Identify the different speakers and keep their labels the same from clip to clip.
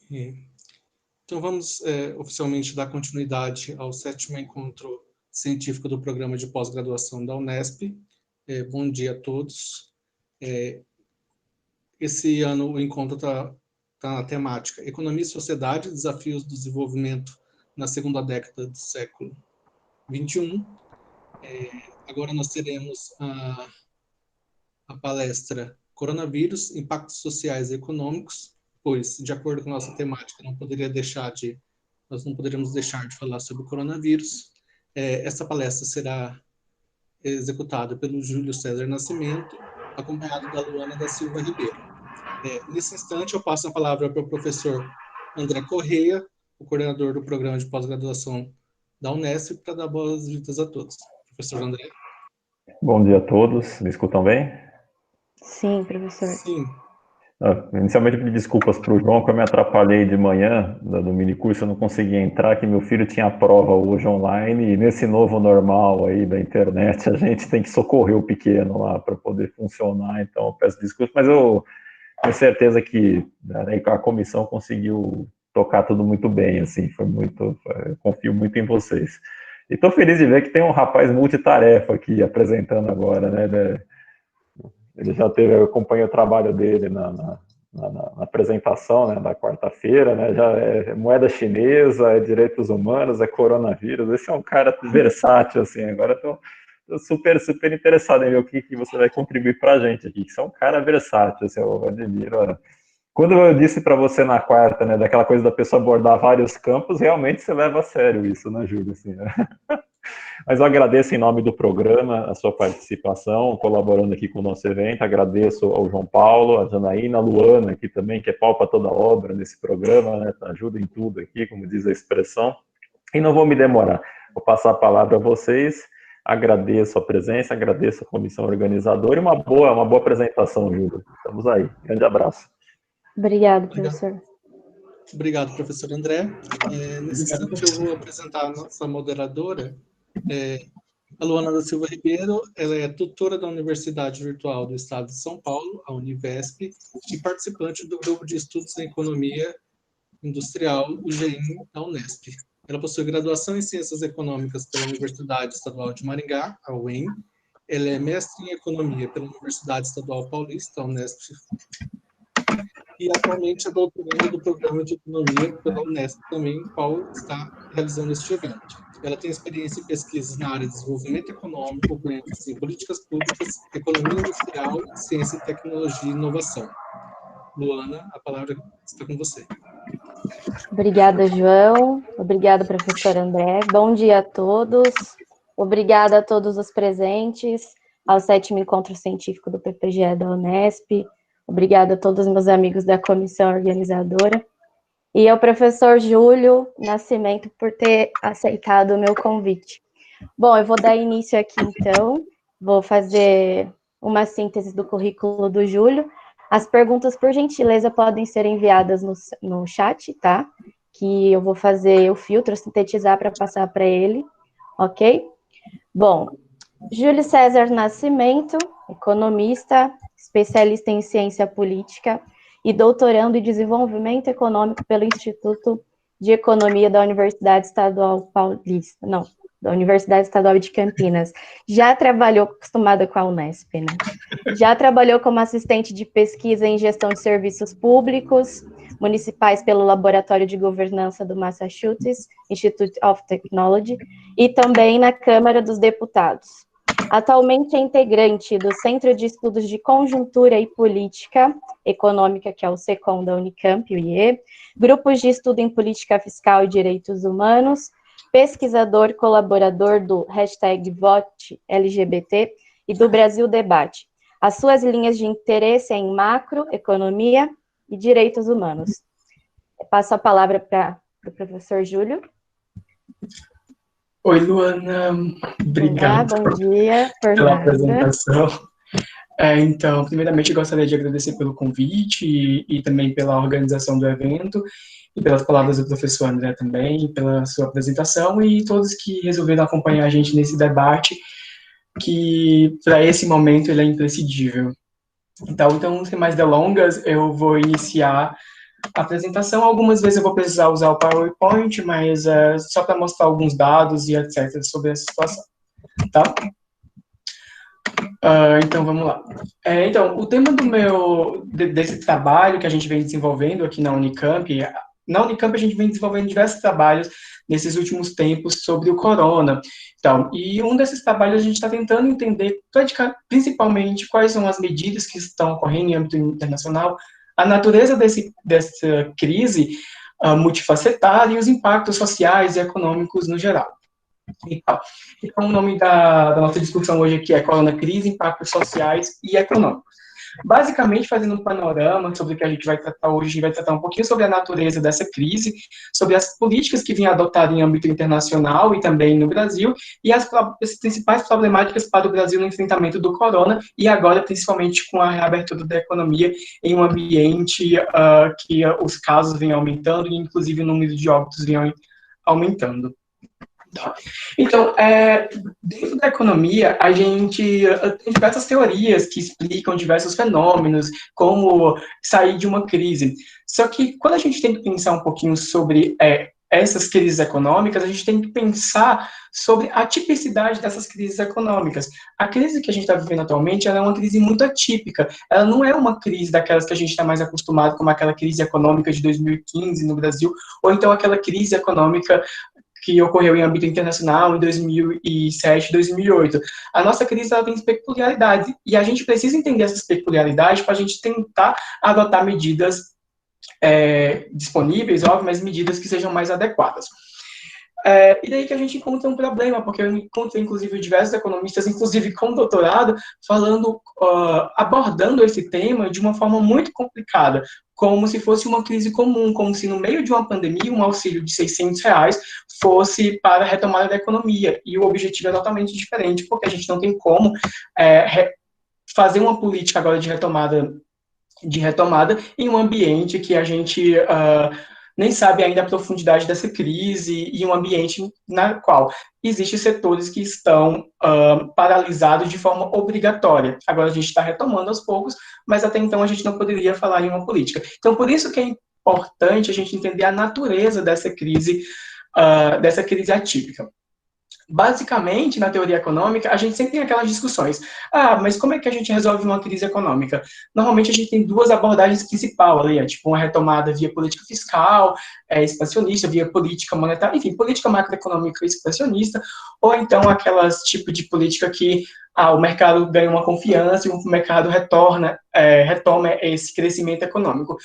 Speaker 1: E, então, vamos oficialmente dar continuidade ao 7º encontro científico do programa de pós-graduação da Unesp. Bom dia a todos. Esse ano o encontro está na temática Economia e Sociedade, Desafios do Desenvolvimento na Segunda Década do Século XXI. Agora nós teremos a palestra Coronavírus, Impactos Sociais e Econômicos, pois, de acordo com a nossa temática, nós não poderíamos deixar de falar sobre o coronavírus. Essa palestra será executada pelo Júlio César Nascimento, acompanhado da Luana da Silva Ribeiro. Nesse instante, eu passo a palavra para o professor André Correia, o coordenador do programa de pós-graduação da Unesp, para dar boas-vindas a todos. Professor André.
Speaker 2: Bom dia a todos. Me escutam bem?
Speaker 3: Sim, professor.
Speaker 1: Sim.
Speaker 2: Inicialmente, pedir desculpas para o João, que eu me atrapalhei de manhã do minicurso, eu não consegui entrar, que meu filho tinha prova hoje online, e nesse novo normal aí da internet, a gente tem que socorrer o pequeno lá para poder funcionar, então eu peço desculpas, mas eu tenho certeza que a comissão conseguiu tocar tudo muito bem, assim, eu confio muito em vocês. E estou feliz de ver que tem um rapaz multitarefa aqui apresentando agora, né? Ele já eu acompanhei o trabalho dele na apresentação, né, da quarta-feira, né? Já é moeda chinesa, é direitos humanos, é coronavírus. Esse é um cara versátil, assim. Agora estou super interessado em ver o que você vai contribuir para a gente aqui. Você é um cara versátil, assim, eu admiro. Olha. Quando eu disse para você na quarta, né, daquela coisa da pessoa abordar vários campos, realmente você leva a sério isso, né, Júlio? Assim, né? Mas eu agradeço em nome do programa a sua participação, colaborando aqui com o nosso evento. Agradeço ao João Paulo, a Janaína, a Luana aqui também, que é pau para toda obra nesse programa, né? Ajuda em tudo aqui, como diz a expressão. E não vou me demorar, vou passar a palavra a vocês. Agradeço a presença, agradeço a comissão organizadora e uma boa apresentação, Júlio. Estamos aí. Grande abraço.
Speaker 3: Obrigado, professor.
Speaker 1: Obrigado, professor André. Nesse instante, eu vou apresentar a nossa moderadora, a Luana da Silva Ribeiro. Ela é tutora da Universidade Virtual do Estado de São Paulo, a Univesp, e participante do Grupo de Estudos em Economia Industrial, o GEIM, da Unesp. Ela possui graduação em Ciências Econômicas pela Universidade Estadual de Maringá, a UEM. Ela é mestre em Economia pela Universidade Estadual Paulista, a Unesp. E atualmente é doutoranda do Programa de Economia pela Unesp também, o qual está realizando este evento. Ela tem experiência em pesquisas na área de desenvolvimento econômico, com ênfase em políticas públicas, economia industrial, ciência e tecnologia e inovação. Luana, a palavra está com você.
Speaker 3: Obrigada, João. Obrigada, professor André. Bom dia a todos. Obrigada a todos os presentes ao 7º Encontro Científico do PPGE da Unesp. Obrigada a todos os meus amigos da comissão organizadora. E ao professor Júlio Nascimento por ter aceitado o meu convite. Bom, eu vou dar início aqui, então. Vou fazer uma síntese do currículo do Júlio. As perguntas, por gentileza, podem ser enviadas no chat, tá? Que eu vou fazer o filtro, sintetizar para passar para ele, ok? Bom, Júlio César Nascimento, economista, especialista em ciência política e doutorando em desenvolvimento econômico pelo Instituto de Economia da Universidade Estadual Paulista, não, da Universidade Estadual de Campinas. Já trabalhou, acostumada com a Unesp, né? Já trabalhou como assistente de pesquisa em gestão de serviços públicos municipais pelo Laboratório de Governança do Massachusetts Institute of Technology e também na Câmara dos Deputados. Atualmente é integrante do Centro de Estudos de Conjuntura e Política Econômica, que é o SECOM da Unicamp, o IE, grupos de estudo em política fiscal e direitos humanos, pesquisador colaborador do #VoteLGBT e do Brasil Debate. As suas linhas de interesse é em macroeconomia e direitos humanos. Eu passo a palavra para o professor Júlio.
Speaker 4: Oi, Luana. Obrigado
Speaker 3: Bom dia
Speaker 4: pela apresentação. Então, primeiramente, eu gostaria de agradecer pelo convite e também pela organização do evento e pelas palavras do professor André também, pela sua apresentação e todos que resolveram acompanhar a gente nesse debate, que para esse momento ele é imprescindível. Então, sem mais delongas, eu vou iniciar a apresentação. Algumas vezes eu vou precisar usar o PowerPoint, mas só para mostrar alguns dados e etc. sobre essa situação, tá? Então, vamos lá. Então, o tema desse trabalho que a gente vem desenvolvendo aqui na Unicamp a gente vem desenvolvendo diversos trabalhos nesses últimos tempos sobre o corona. Então, e um desses trabalhos a gente está tentando entender principalmente quais são as medidas que estão ocorrendo em âmbito internacional, a natureza dessa crise multifacetada e os impactos sociais e econômicos no geral. Então, o nome da nossa discussão hoje aqui é Corona Crise, Impactos Sociais e Econômicos. Basicamente, fazendo um panorama sobre o que a gente vai tratar hoje, a gente vai tratar um pouquinho sobre a natureza dessa crise, sobre as políticas que vêm adotadas em âmbito internacional e também no Brasil, e as principais problemáticas para o Brasil no enfrentamento do corona, e agora, principalmente, com a reabertura da economia em um ambiente que os casos vêm aumentando e, inclusive, o número de óbitos vem aumentando. Então, dentro da economia, a gente tem diversas teorias que explicam diversos fenômenos, como sair de uma crise. Só que, quando a gente tem que pensar um pouquinho sobre essas crises econômicas, a gente tem que pensar sobre a tipicidade dessas crises econômicas. A crise que a gente está vivendo atualmente, ela é uma crise muito atípica. Ela não é uma crise daquelas que a gente está mais acostumado, como aquela crise econômica de 2015 no Brasil, ou então aquela crise econômica que ocorreu em âmbito internacional em 2007, 2008. A nossa crise ela tem peculiaridades, e a gente precisa entender essas peculiaridades para a gente tentar adotar medidas disponíveis, óbvio, mas medidas que sejam mais adequadas. E daí que a gente encontra um problema, porque eu encontrei, inclusive, diversos economistas, inclusive com doutorado, abordando esse tema de uma forma muito complicada, como se fosse uma crise comum, como se no meio de uma pandemia, um auxílio de R$600 fosse para a retomada da economia, e o objetivo é totalmente diferente, porque a gente não tem como fazer uma política agora de retomada em um ambiente que a gente nem sabe ainda a profundidade dessa crise, e um ambiente na qual existem setores que estão paralisados de forma obrigatória. Agora a gente está retomando aos poucos, mas até então a gente não poderia falar em uma política. Então, por isso que é importante a gente entender a natureza dessa crise atípica. Basicamente, na teoria econômica, a gente sempre tem aquelas discussões. Mas como é que a gente resolve uma crise econômica? Normalmente, a gente tem duas abordagens principais ali, tipo uma retomada via política fiscal, expansionista, via política monetária, enfim, política macroeconômica expansionista, ou então aquelas tipo de política que o mercado ganha uma confiança e o mercado retoma esse crescimento econômico.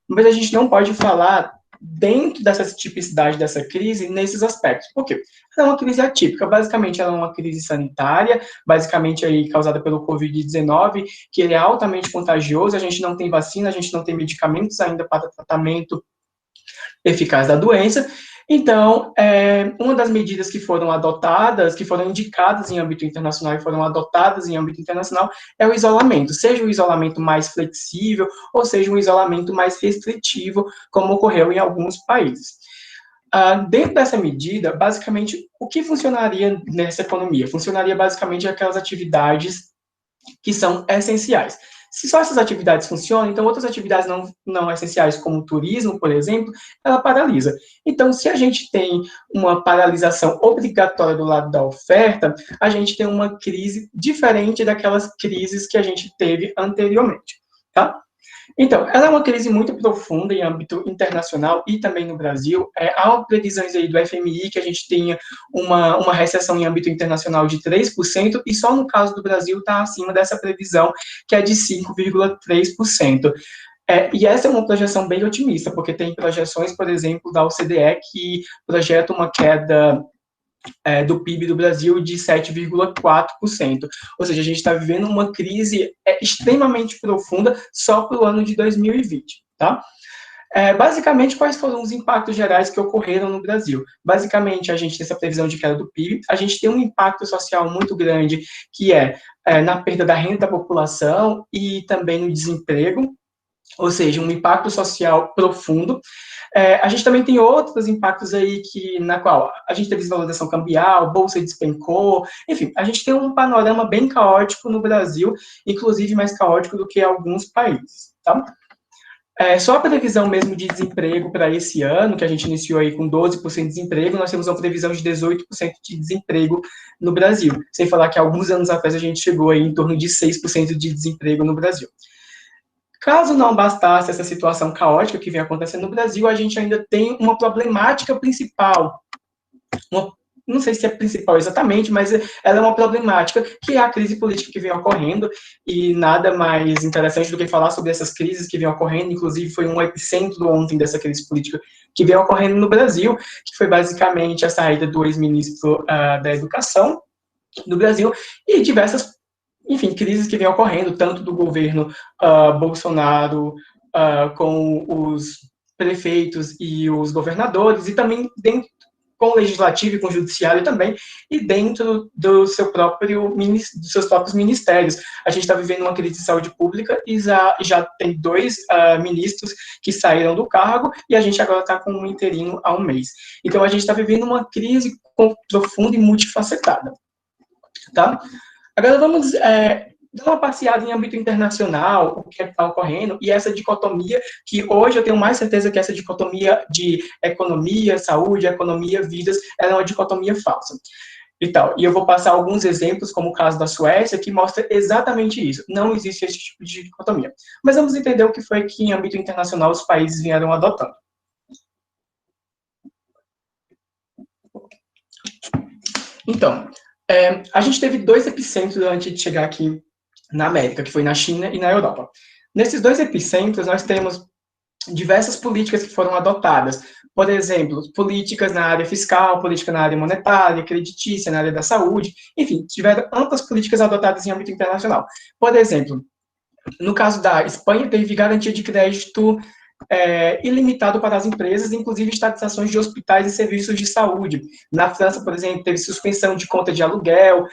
Speaker 4: Mas a gente não pode falar dentro dessa tipicidade dessa crise, nesses aspectos. Por quê? Ela é uma crise atípica, basicamente ela é uma crise sanitária, basicamente aí causada pelo Covid-19, que ele é altamente contagioso, a gente não tem vacina, a gente não tem medicamentos ainda para tratamento eficaz da doença. Então, uma das medidas que foram adotadas, que foram indicadas em âmbito internacional e foram adotadas em âmbito internacional, é o isolamento, seja o isolamento mais flexível, ou seja um isolamento mais restritivo, como ocorreu em alguns países. Dentro dessa medida, basicamente, o que funcionaria nessa economia? Funcionaria basicamente aquelas atividades que são essenciais. Se só essas atividades funcionam, então outras atividades não essenciais, como o turismo, por exemplo, ela paralisa. Então, se a gente tem uma paralisação obrigatória do lado da oferta, a gente tem uma crise diferente daquelas crises que a gente teve anteriormente, tá? Então, ela é uma crise muito profunda em âmbito internacional e também no Brasil. Há previsões aí do FMI que a gente tenha uma recessão em âmbito internacional de 3%, e só no caso do Brasil está acima dessa previsão, que é de 5,3%. E essa é uma projeção bem otimista, porque tem projeções, por exemplo, da OCDE, que projeta uma queda do PIB do Brasil de 7,4%. Ou seja, a gente está vivendo uma crise extremamente profunda só para o ano de 2020, tá? Basicamente, quais foram os impactos gerais que ocorreram no Brasil? Basicamente, a gente tem essa previsão de queda do PIB, a gente tem um impacto social muito grande, que na perda da renda da população e também no desemprego, ou seja, um impacto social profundo. A gente também tem outros impactos aí na qual a gente teve desvalorização cambial, bolsa despencou, enfim, a gente tem um panorama bem caótico no Brasil, inclusive mais caótico do que alguns países, tá? Só a previsão mesmo de desemprego para esse ano, que a gente iniciou aí com 12% de desemprego, nós temos uma previsão de 18% de desemprego no Brasil. Sem falar que alguns anos atrás a gente chegou aí em torno de 6% de desemprego no Brasil. Caso não bastasse essa situação caótica que vem acontecendo no Brasil, a gente ainda tem uma problemática principal, não sei se é principal exatamente, mas ela é uma problemática, que é a crise política que vem ocorrendo, e nada mais interessante do que falar sobre essas crises que vem ocorrendo, inclusive foi um epicentro ontem dessa crise política que vem ocorrendo no Brasil, que foi basicamente a saída do ex-ministro da Educação do Brasil, e diversas, enfim, crises que vem ocorrendo, tanto do governo Bolsonaro com os prefeitos e os governadores, e também dentro com o legislativo e com o judiciário também, e dentro do dos seus próprios ministérios. A gente está vivendo uma crise de saúde pública e já tem 2 ministros que saíram do cargo, e a gente agora está com um interino há um mês. Então, a gente está vivendo uma crise profunda e multifacetada. Tá? Agora, vamos dar uma passeada em âmbito internacional, o que está ocorrendo, e essa dicotomia, que hoje eu tenho mais certeza que essa dicotomia de economia, saúde, economia, vidas, ela é uma dicotomia falsa. E eu vou passar alguns exemplos, como o caso da Suécia, que mostra exatamente isso. Não existe esse tipo de dicotomia. Mas vamos entender o que foi que, em âmbito internacional, os países vieram adotando. Então, a gente teve 2 epicentros antes de chegar aqui na América, que foi na China e na Europa. Nesses 2 epicentros, nós temos diversas políticas que foram adotadas. Por exemplo, políticas na área fiscal, política na área monetária, creditícia, na área da saúde, enfim, tiveram amplas políticas adotadas em âmbito internacional. Por exemplo, no caso da Espanha, teve garantia de crédito ilimitado para as empresas, inclusive estatizações de hospitais e serviços de saúde. Na França, por exemplo, teve suspensão de conta de aluguel,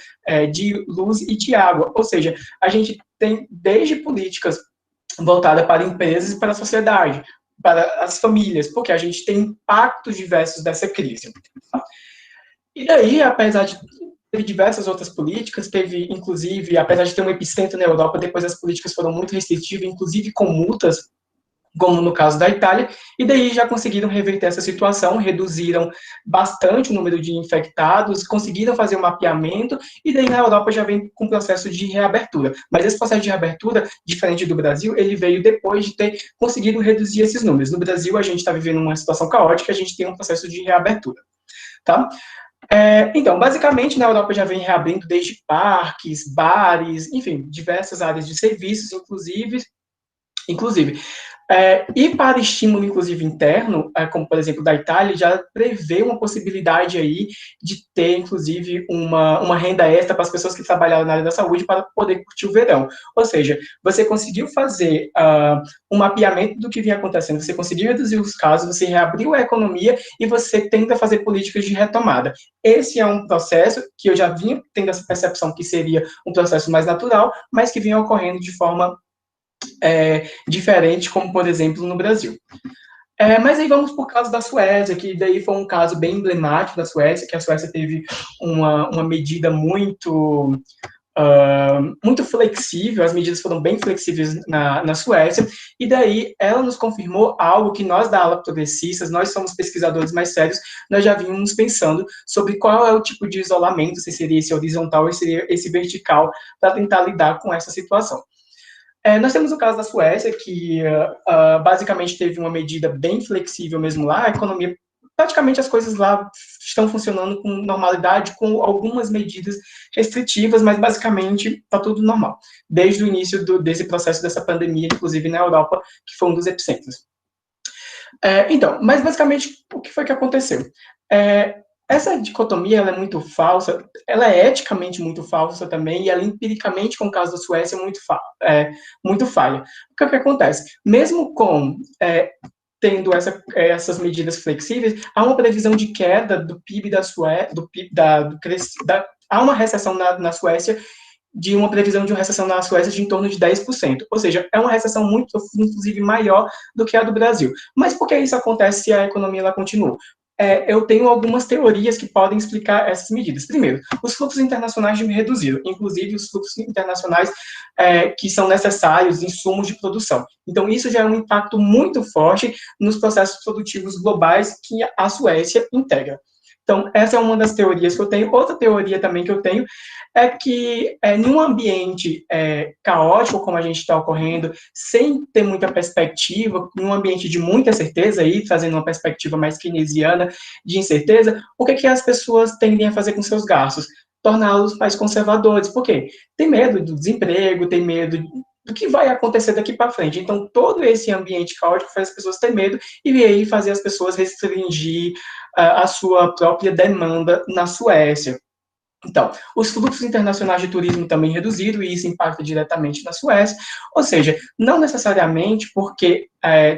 Speaker 4: de luz e de água. Ou seja, a gente tem desde políticas voltadas para empresas e para a sociedade, para as famílias, porque a gente tem impactos diversos dessa crise. E daí, apesar de teve diversas outras políticas, teve, inclusive, apesar de ter um epicentro na Europa, depois as políticas foram muito restritivas, inclusive com multas, como no caso da Itália, e daí já conseguiram reverter essa situação, reduziram bastante o número de infectados, conseguiram fazer um mapeamento, e daí na Europa já vem com o processo de reabertura. Mas esse processo de reabertura, diferente do Brasil, ele veio depois de ter conseguido reduzir esses números. No Brasil, a gente está vivendo uma situação caótica, a gente tem um processo de reabertura. Tá? Então, basicamente, na Europa já vem reabrindo desde parques, bares, enfim, diversas áreas de serviços, inclusive. E para estímulo, inclusive, interno, como, por exemplo, da Itália, já prevê uma possibilidade aí de ter, inclusive, uma renda extra para as pessoas que trabalharam na área da saúde para poder curtir o verão. Ou seja, você conseguiu fazer um mapeamento do que vinha acontecendo, você conseguiu reduzir os casos, você reabriu a economia e você tenta fazer políticas de retomada. Esse é um processo que eu já vinha tendo essa percepção que seria um processo mais natural, mas que vinha ocorrendo de forma diferente, como, por exemplo, no Brasil. Mas aí vamos por caso da Suécia, que daí foi um caso bem emblemático da Suécia, que a Suécia teve uma medida muito flexível, as medidas foram bem flexíveis na Suécia, e daí ela nos confirmou algo que nós da ala progressistas, nós somos pesquisadores mais sérios, nós já vínhamos pensando sobre qual é o tipo de isolamento, se seria esse horizontal ou se seria esse vertical, para tentar lidar com essa situação. Nós temos o caso da Suécia, que basicamente teve uma medida bem flexível mesmo lá, a economia, praticamente as coisas lá estão funcionando com normalidade, com algumas medidas restritivas, mas basicamente está tudo normal, desde o início desse processo dessa pandemia, inclusive na Europa, que foi um dos epicentros. Então, mas basicamente, o que foi que aconteceu? Essa dicotomia ela é muito falsa, ela é eticamente muito falsa também, e ela empiricamente, com o caso da Suécia, é muito falha. O que acontece? Mesmo tendo essas medidas flexíveis, há uma previsão de queda do PIB da Suécia, há uma recessão na Suécia, de uma previsão de uma recessão na Suécia de em torno de 10%. Ou seja, é uma recessão muito, inclusive, maior do que a do Brasil. Mas por que isso acontece se a economia ela continua? eu tenho algumas teorias que podem explicar essas medidas. Primeiro, os fluxos internacionais reduziram, inclusive os fluxos internacionais que são necessários, insumos de produção. Então, isso já é um impacto muito forte nos processos produtivos globais que a Suécia integra. Então, essa é uma das teorias que eu tenho. Outra teoria também que eu tenho é que em um ambiente caótico, como a gente está ocorrendo, sem ter muita perspectiva, em um ambiente de muita certeza, aí, trazendo uma perspectiva mais keynesiana de incerteza, o que as pessoas tendem a fazer com seus gastos? Torná-los mais conservadores. Por quê? Tem medo do desemprego, tem medo do que vai acontecer daqui para frente. Então, todo esse ambiente caótico faz as pessoas ter medo e aí fazer as pessoas restringir a sua própria demanda na Suécia. Então, os fluxos internacionais de turismo também reduziram e isso impacta diretamente na Suécia, ou seja, não necessariamente porque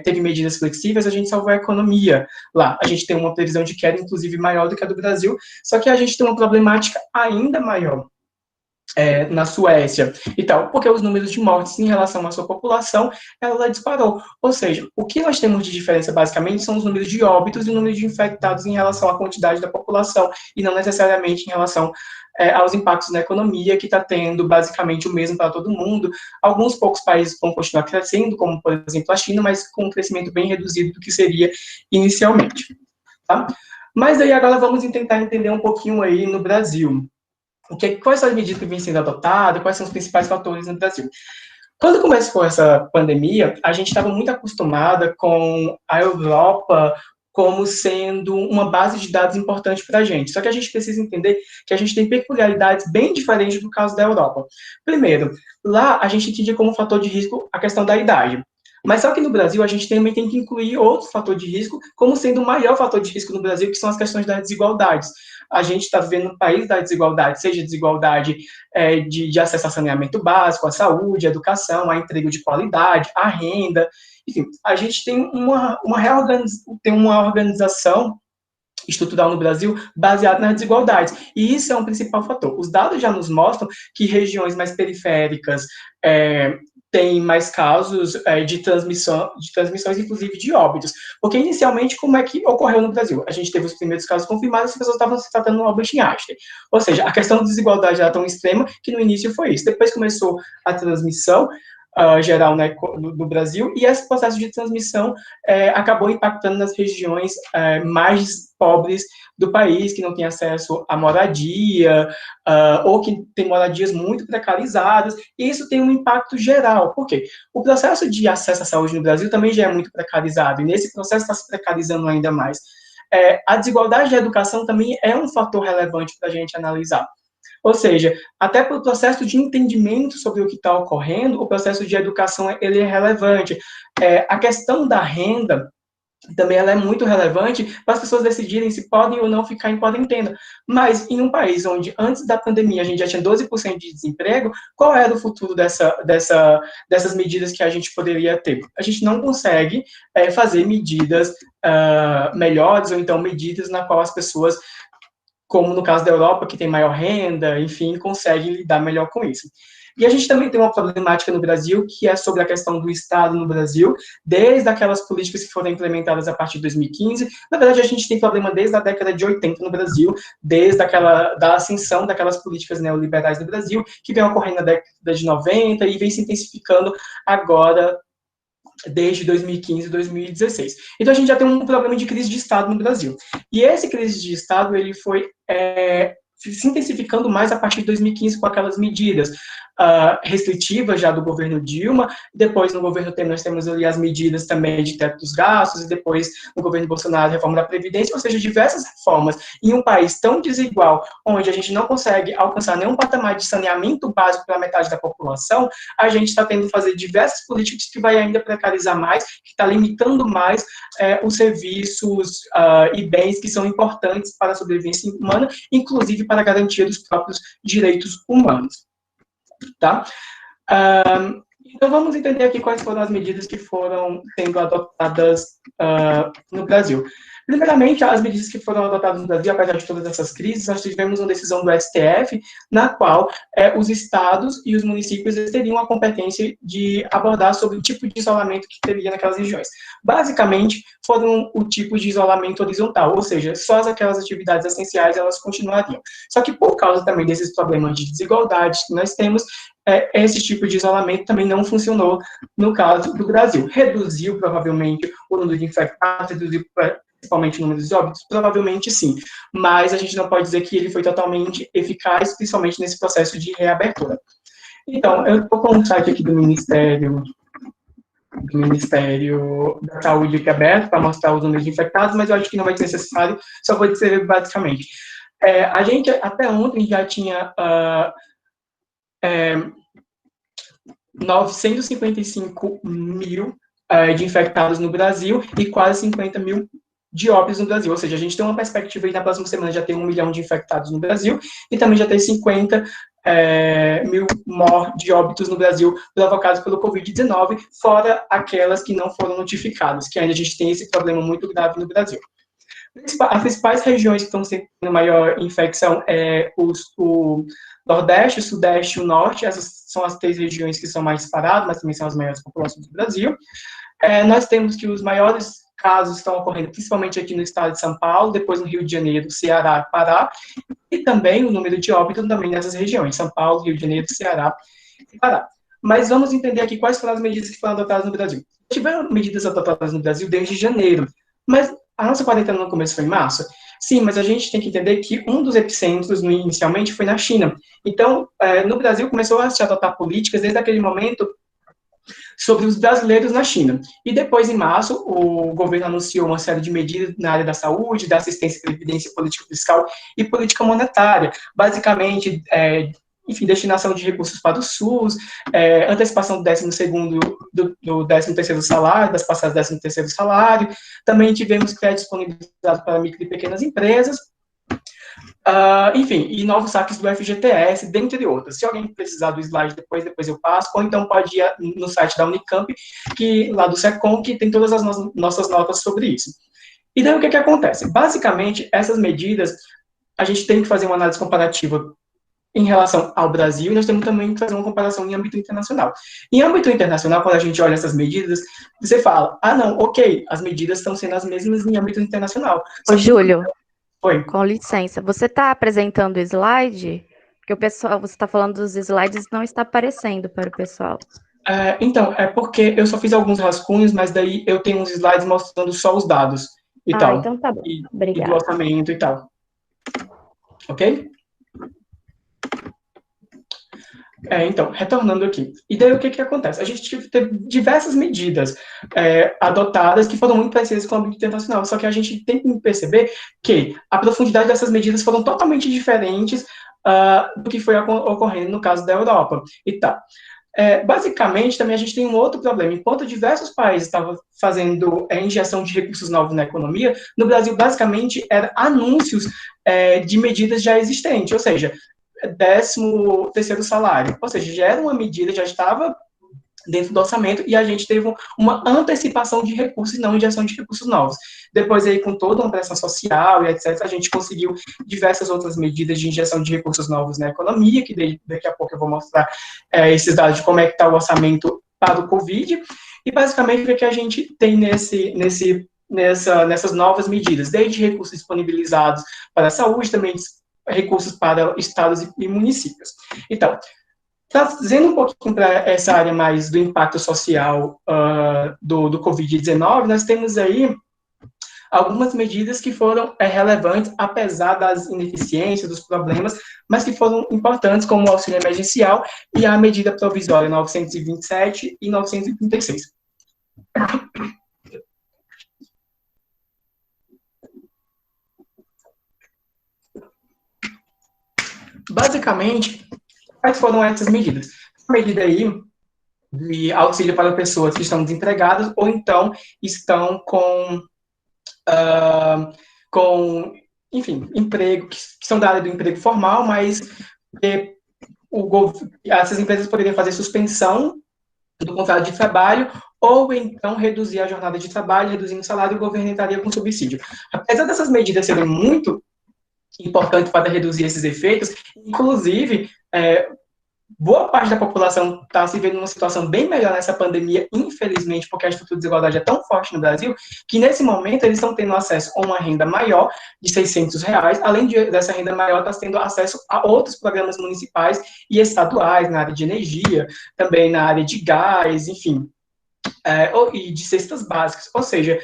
Speaker 4: teve medidas flexíveis a gente salvou a economia lá. A gente tem uma previsão de queda, inclusive, maior do que a do Brasil, só que a gente tem uma problemática ainda maior na Suécia e tal, porque os números de mortes em relação à sua população, ela disparou. Ou seja, o que nós temos de diferença, basicamente, são os números de óbitos e o número de infectados em relação à quantidade da população, e não necessariamente em relação aos impactos na economia, que está tendo basicamente o mesmo para todo mundo. Alguns poucos países vão continuar crescendo, como, por exemplo, a China, mas com um crescimento bem reduzido do que seria inicialmente. Tá? Mas aí agora vamos tentar entender um pouquinho aí no Brasil. Quais são as medidas que vêm sendo adotadas, quais são os principais fatores no Brasil. Quando começou essa pandemia, a gente estava muito acostumada com a Europa como sendo uma base de dados importante para a gente. Só que a gente precisa entender que a gente tem peculiaridades bem diferentes do caso da Europa. Primeiro, lá a gente entendia como fator de risco a questão da idade. Mas só que no Brasil a gente também tem que incluir outro fator de risco como sendo o maior fator de risco no Brasil, que são as questões das desigualdades. A gente está vivendo um país da desigualdade, seja desigualdade de acesso a saneamento básico, à saúde, à educação, a emprego de qualidade, à renda. Enfim, a gente tem uma organização estrutural no Brasil baseada nas desigualdades. E isso é um principal fator. Os dados já nos mostram que regiões mais periféricas tem mais casos de transmissões, inclusive de óbitos. Porque, inicialmente, como é que ocorreu no Brasil? A gente teve os primeiros casos confirmados e as pessoas estavam se tratando no Albert Einstein. Ou seja, a questão da desigualdade era tão extrema que, no início, foi isso. Depois começou a transmissão geral no Brasil, e esse processo de transmissão acabou impactando nas regiões mais pobres do país, que não tem acesso à moradia, ou que tem moradias muito precarizadas, e isso tem um impacto geral. Por quê? O processo de acesso à saúde no Brasil também já é muito precarizado, e nesse processo está se precarizando ainda mais. A desigualdade de educação também é um fator relevante para a gente analisar. Ou seja, até para o processo de entendimento sobre o que está ocorrendo, o processo de educação ele é relevante. A questão da renda também ela é muito relevante para as pessoas decidirem se podem ou não ficar em quarentena. Mas em um país onde antes da pandemia a gente já tinha 12% de desemprego, qual era o futuro dessas medidas que a gente poderia ter? A gente não consegue fazer medidas melhores, ou então medidas na qual as pessoas, como no caso da Europa, que tem maior renda, enfim, consegue lidar melhor com isso. E a gente também tem uma problemática no Brasil, que é sobre a questão do Estado no Brasil, desde aquelas políticas que foram implementadas a partir de 2015. Na verdade, a gente tem problema desde a década de 80 no Brasil, desde da ascensão daquelas políticas neoliberais no Brasil, que vem ocorrendo na década de 90 e vem se intensificando agora, desde 2015 e 2016. Então, a gente já tem um problema de crise de Estado no Brasil. E esse crise de Estado, ele foi se intensificando mais a partir de 2015 com aquelas medidas restritivas já do governo Dilma, depois no governo Temer nós temos ali as medidas também de teto dos gastos, e depois no governo Bolsonaro a reforma da Previdência, ou seja, diversas reformas em um país tão desigual, onde a gente não consegue alcançar nenhum patamar de saneamento básico para metade da população, a gente está tendo que fazer diversas políticas que vai ainda precarizar mais, que está limitando mais os serviços e bens que são importantes para a sobrevivência humana, inclusive para a garantia dos próprios direitos humanos. Tá? Então, vamos entender aqui quais foram as medidas que foram sendo adotadas no Brasil. Primeiramente, as medidas que foram adotadas no Brasil, apesar de todas essas crises, nós tivemos uma decisão do STF, na qual os estados e os municípios teriam a competência de abordar sobre o tipo de isolamento que teria naquelas regiões. Basicamente, foram o tipo de isolamento horizontal, ou seja, só aquelas atividades essenciais elas continuariam. Só que por causa também desses problemas de desigualdade que nós temos, esse tipo de isolamento também não funcionou no caso do Brasil. Reduziu, provavelmente, o número de infectados, reduziu principalmente o número de óbitos? Provavelmente sim, mas a gente não pode dizer que ele foi totalmente eficaz, principalmente nesse processo de reabertura. Então, eu estou com um site aqui do Ministério da Saúde aqui aberto para mostrar os números de infectados, mas eu acho que não vai ser necessário, só vou dizer basicamente. A gente, até ontem, já tinha 955 mil de infectados no Brasil e quase 50 mil de óbitos no Brasil, ou seja, a gente tem uma perspectiva aí na próxima semana já ter 1 milhão de infectados no Brasil e também já ter 50 mil de óbitos no Brasil provocados pelo Covid-19, fora aquelas que não foram notificadas, que ainda a gente tem esse problema muito grave no Brasil. As principais regiões que estão tendo maior infecção o Nordeste, o Sudeste e o Norte, essas são as 3 regiões que são mais disparadas, mas também são as maiores populações do Brasil. Nós temos que os maiores casos estão ocorrendo principalmente aqui no estado de São Paulo, depois no Rio de Janeiro, Ceará, Pará, e também o número de óbitos também nessas regiões, São Paulo, Rio de Janeiro, Ceará e Pará. Mas vamos entender aqui quais foram as medidas que foram adotadas no Brasil. Tiveram medidas adotadas no Brasil desde janeiro, mas a nossa quarentena no começo foi em março? Sim, mas a gente tem que entender que um dos epicentros inicialmente foi na China. Então, no Brasil começou a se adotar políticas desde aquele momento sobre os brasileiros na China. E depois, em março, o governo anunciou uma série de medidas na área da saúde, da assistência, previdência, política fiscal e política monetária. Basicamente, enfim, destinação de recursos para o SUS, antecipação do 12º, do 13º salário, das passadas do 13º salário. Também tivemos créditos disponibilizados para micro e pequenas empresas. Enfim, e novos saques do FGTS, dentre outras. Se alguém precisar do slide depois eu passo, ou então pode ir no site da Unicamp, lá do SECOM, que tem todas as nossas notas sobre isso. E daí o que acontece? Basicamente, essas medidas, a gente tem que fazer uma análise comparativa em relação ao Brasil, e nós temos também que fazer uma comparação em âmbito internacional. Em âmbito internacional, quando a gente olha essas medidas, você fala, não, ok, as medidas estão sendo as mesmas em âmbito internacional.
Speaker 3: Ô, Júlio,
Speaker 4: oi.
Speaker 3: Com licença, você está apresentando o slide? Porque o pessoal, você está falando dos slides, não está aparecendo para o pessoal.
Speaker 4: Então, é porque eu só fiz alguns rascunhos, mas daí eu tenho uns slides mostrando só os dados e tal.
Speaker 3: Então tá bom.
Speaker 4: E
Speaker 3: Obrigada.
Speaker 4: do orçamento e tal. Ok? Então, retornando aqui. E daí o que acontece? A gente teve diversas medidas adotadas que foram muito parecidas com o âmbito internacional, só que a gente tem que perceber que a profundidade dessas medidas foram totalmente diferentes do que foi ocorrendo no caso da Europa e tal. Basicamente, também a gente tem um outro problema. Enquanto diversos países estavam fazendo injeção de recursos novos na economia, no Brasil, basicamente, eram anúncios de medidas já existentes, ou seja, 13º salário. Ou seja, já era uma medida, já estava dentro do orçamento, e a gente teve uma antecipação de recursos e não injeção de recursos novos. Depois, aí, com toda uma pressão social e etc., a gente conseguiu diversas outras medidas de injeção de recursos novos na economia, que daqui a pouco eu vou mostrar esses dados de como é que está o orçamento para o Covid, e basicamente o que a gente tem nessas novas medidas, desde recursos disponibilizados para a saúde, também recursos para estados e municípios. Então, trazendo um pouquinho para essa área mais do impacto social do Covid-19, nós temos aí algumas medidas que foram relevantes, apesar das ineficiências, dos problemas, mas que foram importantes, como o auxílio emergencial e a medida provisória 927 e 936. Basicamente, quais foram essas medidas? A medida aí de auxílio para pessoas que estão desempregadas ou então estão enfim, emprego, que são da área do emprego formal, mas essas empresas poderiam fazer suspensão do contrato de trabalho, ou então reduzir a jornada de trabalho, reduzindo o salário, e o governo entraria com subsídio. Apesar dessas medidas serem muito importantes para reduzir esses efeitos, inclusive, boa parte da população está se vendo numa situação bem melhor nessa pandemia, infelizmente, porque a estrutura de desigualdade é tão forte no Brasil, que nesse momento eles estão tendo acesso a uma renda maior de R$ 600, além dessa renda maior, está tendo acesso a outros programas municipais e estaduais, na área de energia, também na área de gás, enfim, e de cestas básicas. Ou seja,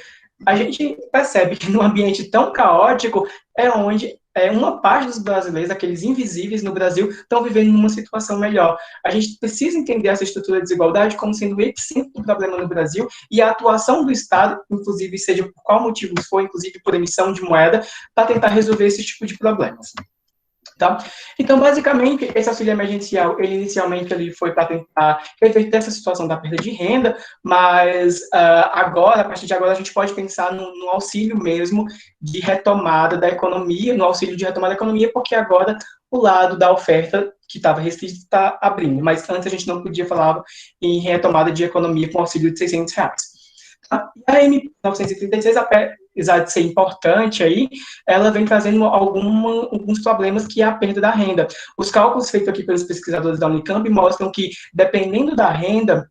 Speaker 4: a gente percebe que num ambiente tão caótico é onde uma parte dos brasileiros, aqueles invisíveis no Brasil, estão vivendo numa situação melhor. A gente precisa entender essa estrutura de desigualdade como sendo o epicentro do problema no Brasil, e a atuação do Estado, inclusive, seja por qual motivo for, inclusive por emissão de moeda, para tentar resolver esse tipo de problemas. Tá? Então, basicamente, esse auxílio emergencial, ele inicialmente foi para tentar reverter essa situação da perda de renda, mas agora, a partir de agora, a gente pode pensar no auxílio mesmo de retomada da economia, no auxílio de retomada da economia, porque agora o lado da oferta que estava restrito está abrindo, mas antes a gente não podia falar em retomada de economia com auxílio de R$ 600. A M 936, apesar de ser importante aí, ela vem trazendo alguns problemas, que é a perda da renda. Os cálculos feitos aqui pelos pesquisadores da Unicamp mostram que, dependendo da renda,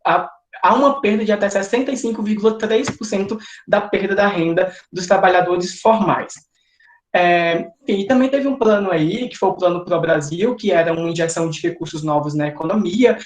Speaker 4: há uma perda de até 65,3% da perda da renda dos trabalhadores formais. E também teve um plano aí, que foi o Plano Pro Brasil, que era uma injeção de recursos novos na economia,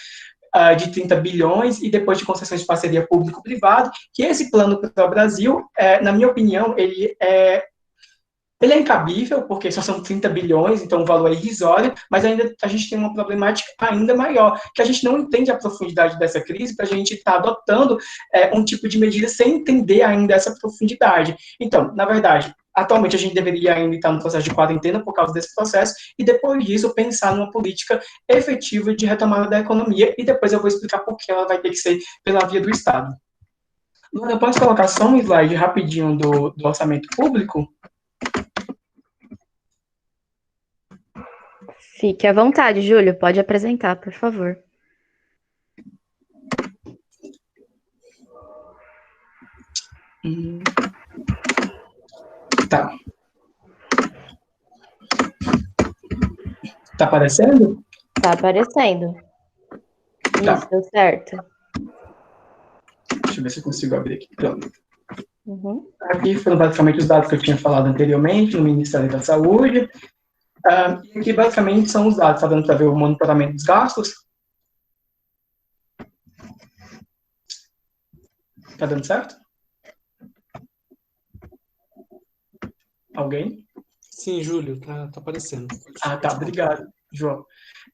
Speaker 4: de 30 bilhões, e depois de concessões de parceria público-privado, que esse plano para o Brasil, na minha opinião, ele é incabível, porque só são 30 bilhões, então o valor é irrisório, mas ainda a gente tem uma problemática ainda maior, que a gente não entende a profundidade dessa crise, para a gente estar adotando um tipo de medida sem entender ainda essa profundidade. Então, na verdade, atualmente a gente deveria ainda estar no processo de quarentena por causa desse processo, e depois disso pensar numa política efetiva de retomada da economia, e depois eu vou explicar por que ela vai ter que ser pela via do Estado. Eu posso colocar só um slide rapidinho do orçamento público?
Speaker 3: Fique à vontade, Júlio, pode apresentar, por favor.
Speaker 4: Tá. Tá aparecendo?
Speaker 3: Tá aparecendo.
Speaker 4: Tá.
Speaker 3: Isso, deu certo.
Speaker 4: Deixa eu ver se eu consigo abrir aqui. Pronto.
Speaker 3: Uhum.
Speaker 4: Aqui foram basicamente os dados que eu tinha falado anteriormente, no Ministério da Saúde. E aqui basicamente são os dados, tá dando para ver o monitoramento dos gastos? Tá dando certo? Alguém?
Speaker 1: Sim, Júlio, tá aparecendo.
Speaker 4: Tá, obrigado, João.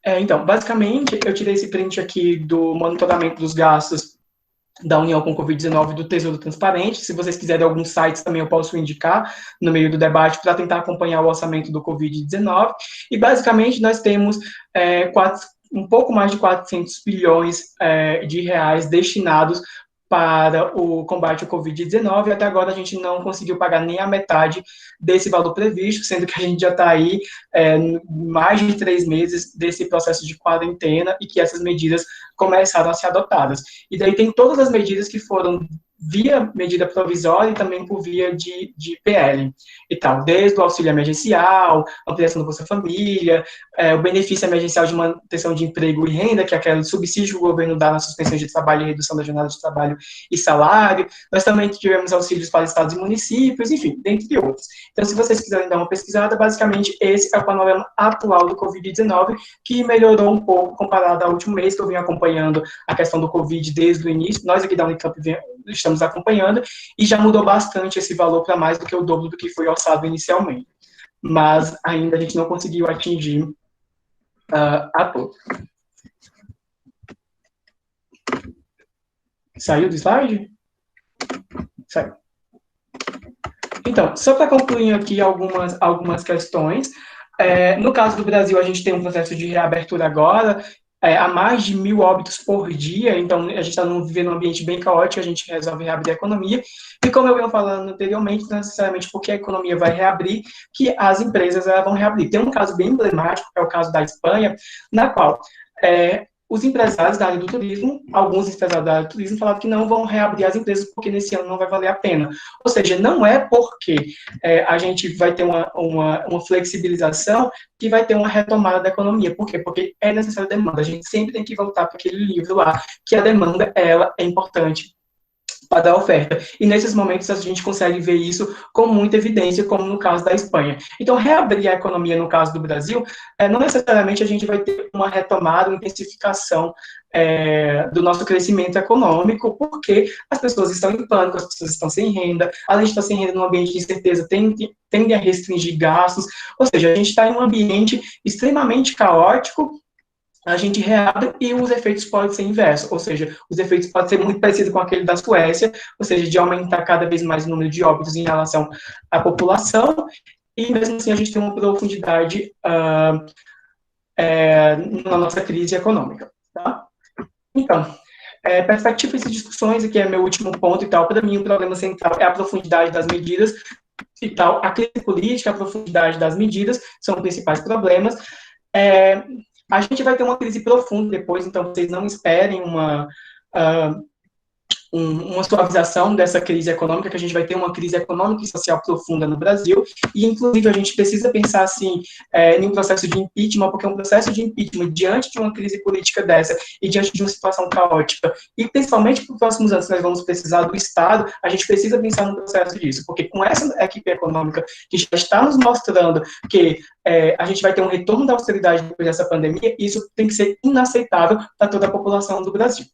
Speaker 4: Então, basicamente, eu tirei esse print aqui do monitoramento dos gastos da União com Covid-19 do Tesouro Transparente. Se vocês quiserem alguns sites também eu posso indicar no meio do debate para tentar acompanhar o orçamento do Covid-19. E basicamente nós temos um pouco mais de 400 bilhões de reais destinados para o combate ao Covid-19, e até agora a gente não conseguiu pagar nem a metade desse valor previsto, sendo que a gente já está aí mais de 3 meses desse processo de quarentena, e que essas medidas começaram a ser adotadas. E daí tem todas as medidas que foram via medida provisória e também por via de PL e tal, desde o auxílio emergencial, ampliação do Bolsa Família, o benefício emergencial de manutenção de emprego e renda, que é aquele subsídio que o governo dá na suspensão de trabalho e redução da jornada de trabalho e salário. Nós também tivemos auxílios para estados e municípios, enfim, dentre outros. Então, se vocês quiserem dar uma pesquisada, basicamente esse é o panorama atual do Covid-19, que melhorou um pouco comparado ao último mês, que eu venho acompanhando a questão do Covid desde o início. Nós aqui da Unicamp estamos acompanhando, e já mudou bastante esse valor para mais do que o dobro do que foi orçado inicialmente. Mas ainda a gente não conseguiu atingir a todo. Saiu do slide? Saiu. Então, só para concluir aqui algumas questões, no caso do Brasil, a gente tem um processo de reabertura agora, há mais de 1.000 óbitos por dia, então a gente está vivendo um ambiente bem caótico, a gente resolve reabrir a economia, e como eu venho falando anteriormente, não necessariamente porque a economia vai reabrir, que as empresas vão reabrir. Tem um caso bem emblemático, que é o caso da Espanha, na qual os empresários da área do turismo, alguns empresários da área do turismo falaram que não vão reabrir as empresas porque nesse ano não vai valer a pena. Ou seja, não é porque a gente vai ter uma flexibilização que vai ter uma retomada da economia. Por quê? Porque é necessária demanda. A gente sempre tem que voltar para aquele livro lá, que a demanda, ela é importante para a oferta. E nesses momentos a gente consegue ver isso com muita evidência, como no caso da Espanha. Então, reabrir a economia no caso do Brasil, não necessariamente a gente vai ter uma retomada, uma intensificação do nosso crescimento econômico, porque as pessoas estão em pânico, as pessoas estão sem renda, além de estar sem renda num ambiente de incerteza, tende a restringir gastos, ou seja, a gente está em um ambiente extremamente caótico, a gente reabre e os efeitos podem ser inversos, ou seja, os efeitos podem ser muito parecidos com aquele da Suécia, ou seja, de aumentar cada vez mais o número de óbitos em relação à população, e mesmo assim a gente tem uma profundidade na nossa crise econômica. Tá? Então, perspectivas e discussões, aqui é meu último ponto e tal, para mim o problema central é a profundidade das medidas e tal, a crise política, a profundidade das medidas são os principais problemas. A gente vai ter uma crise profunda depois, então vocês não esperem uma suavização dessa crise econômica, que a gente vai ter uma crise econômica e social profunda no Brasil, e inclusive a gente precisa pensar assim, em um processo de impeachment, porque um processo de impeachment diante de uma crise política dessa, e diante de uma situação caótica, e principalmente para os próximos anos nós vamos precisar do Estado, a gente precisa pensar no processo disso, porque com essa equipe econômica que já está nos mostrando que a gente vai ter um retorno da austeridade depois dessa pandemia, e isso tem que ser inaceitável para toda a população do Brasil.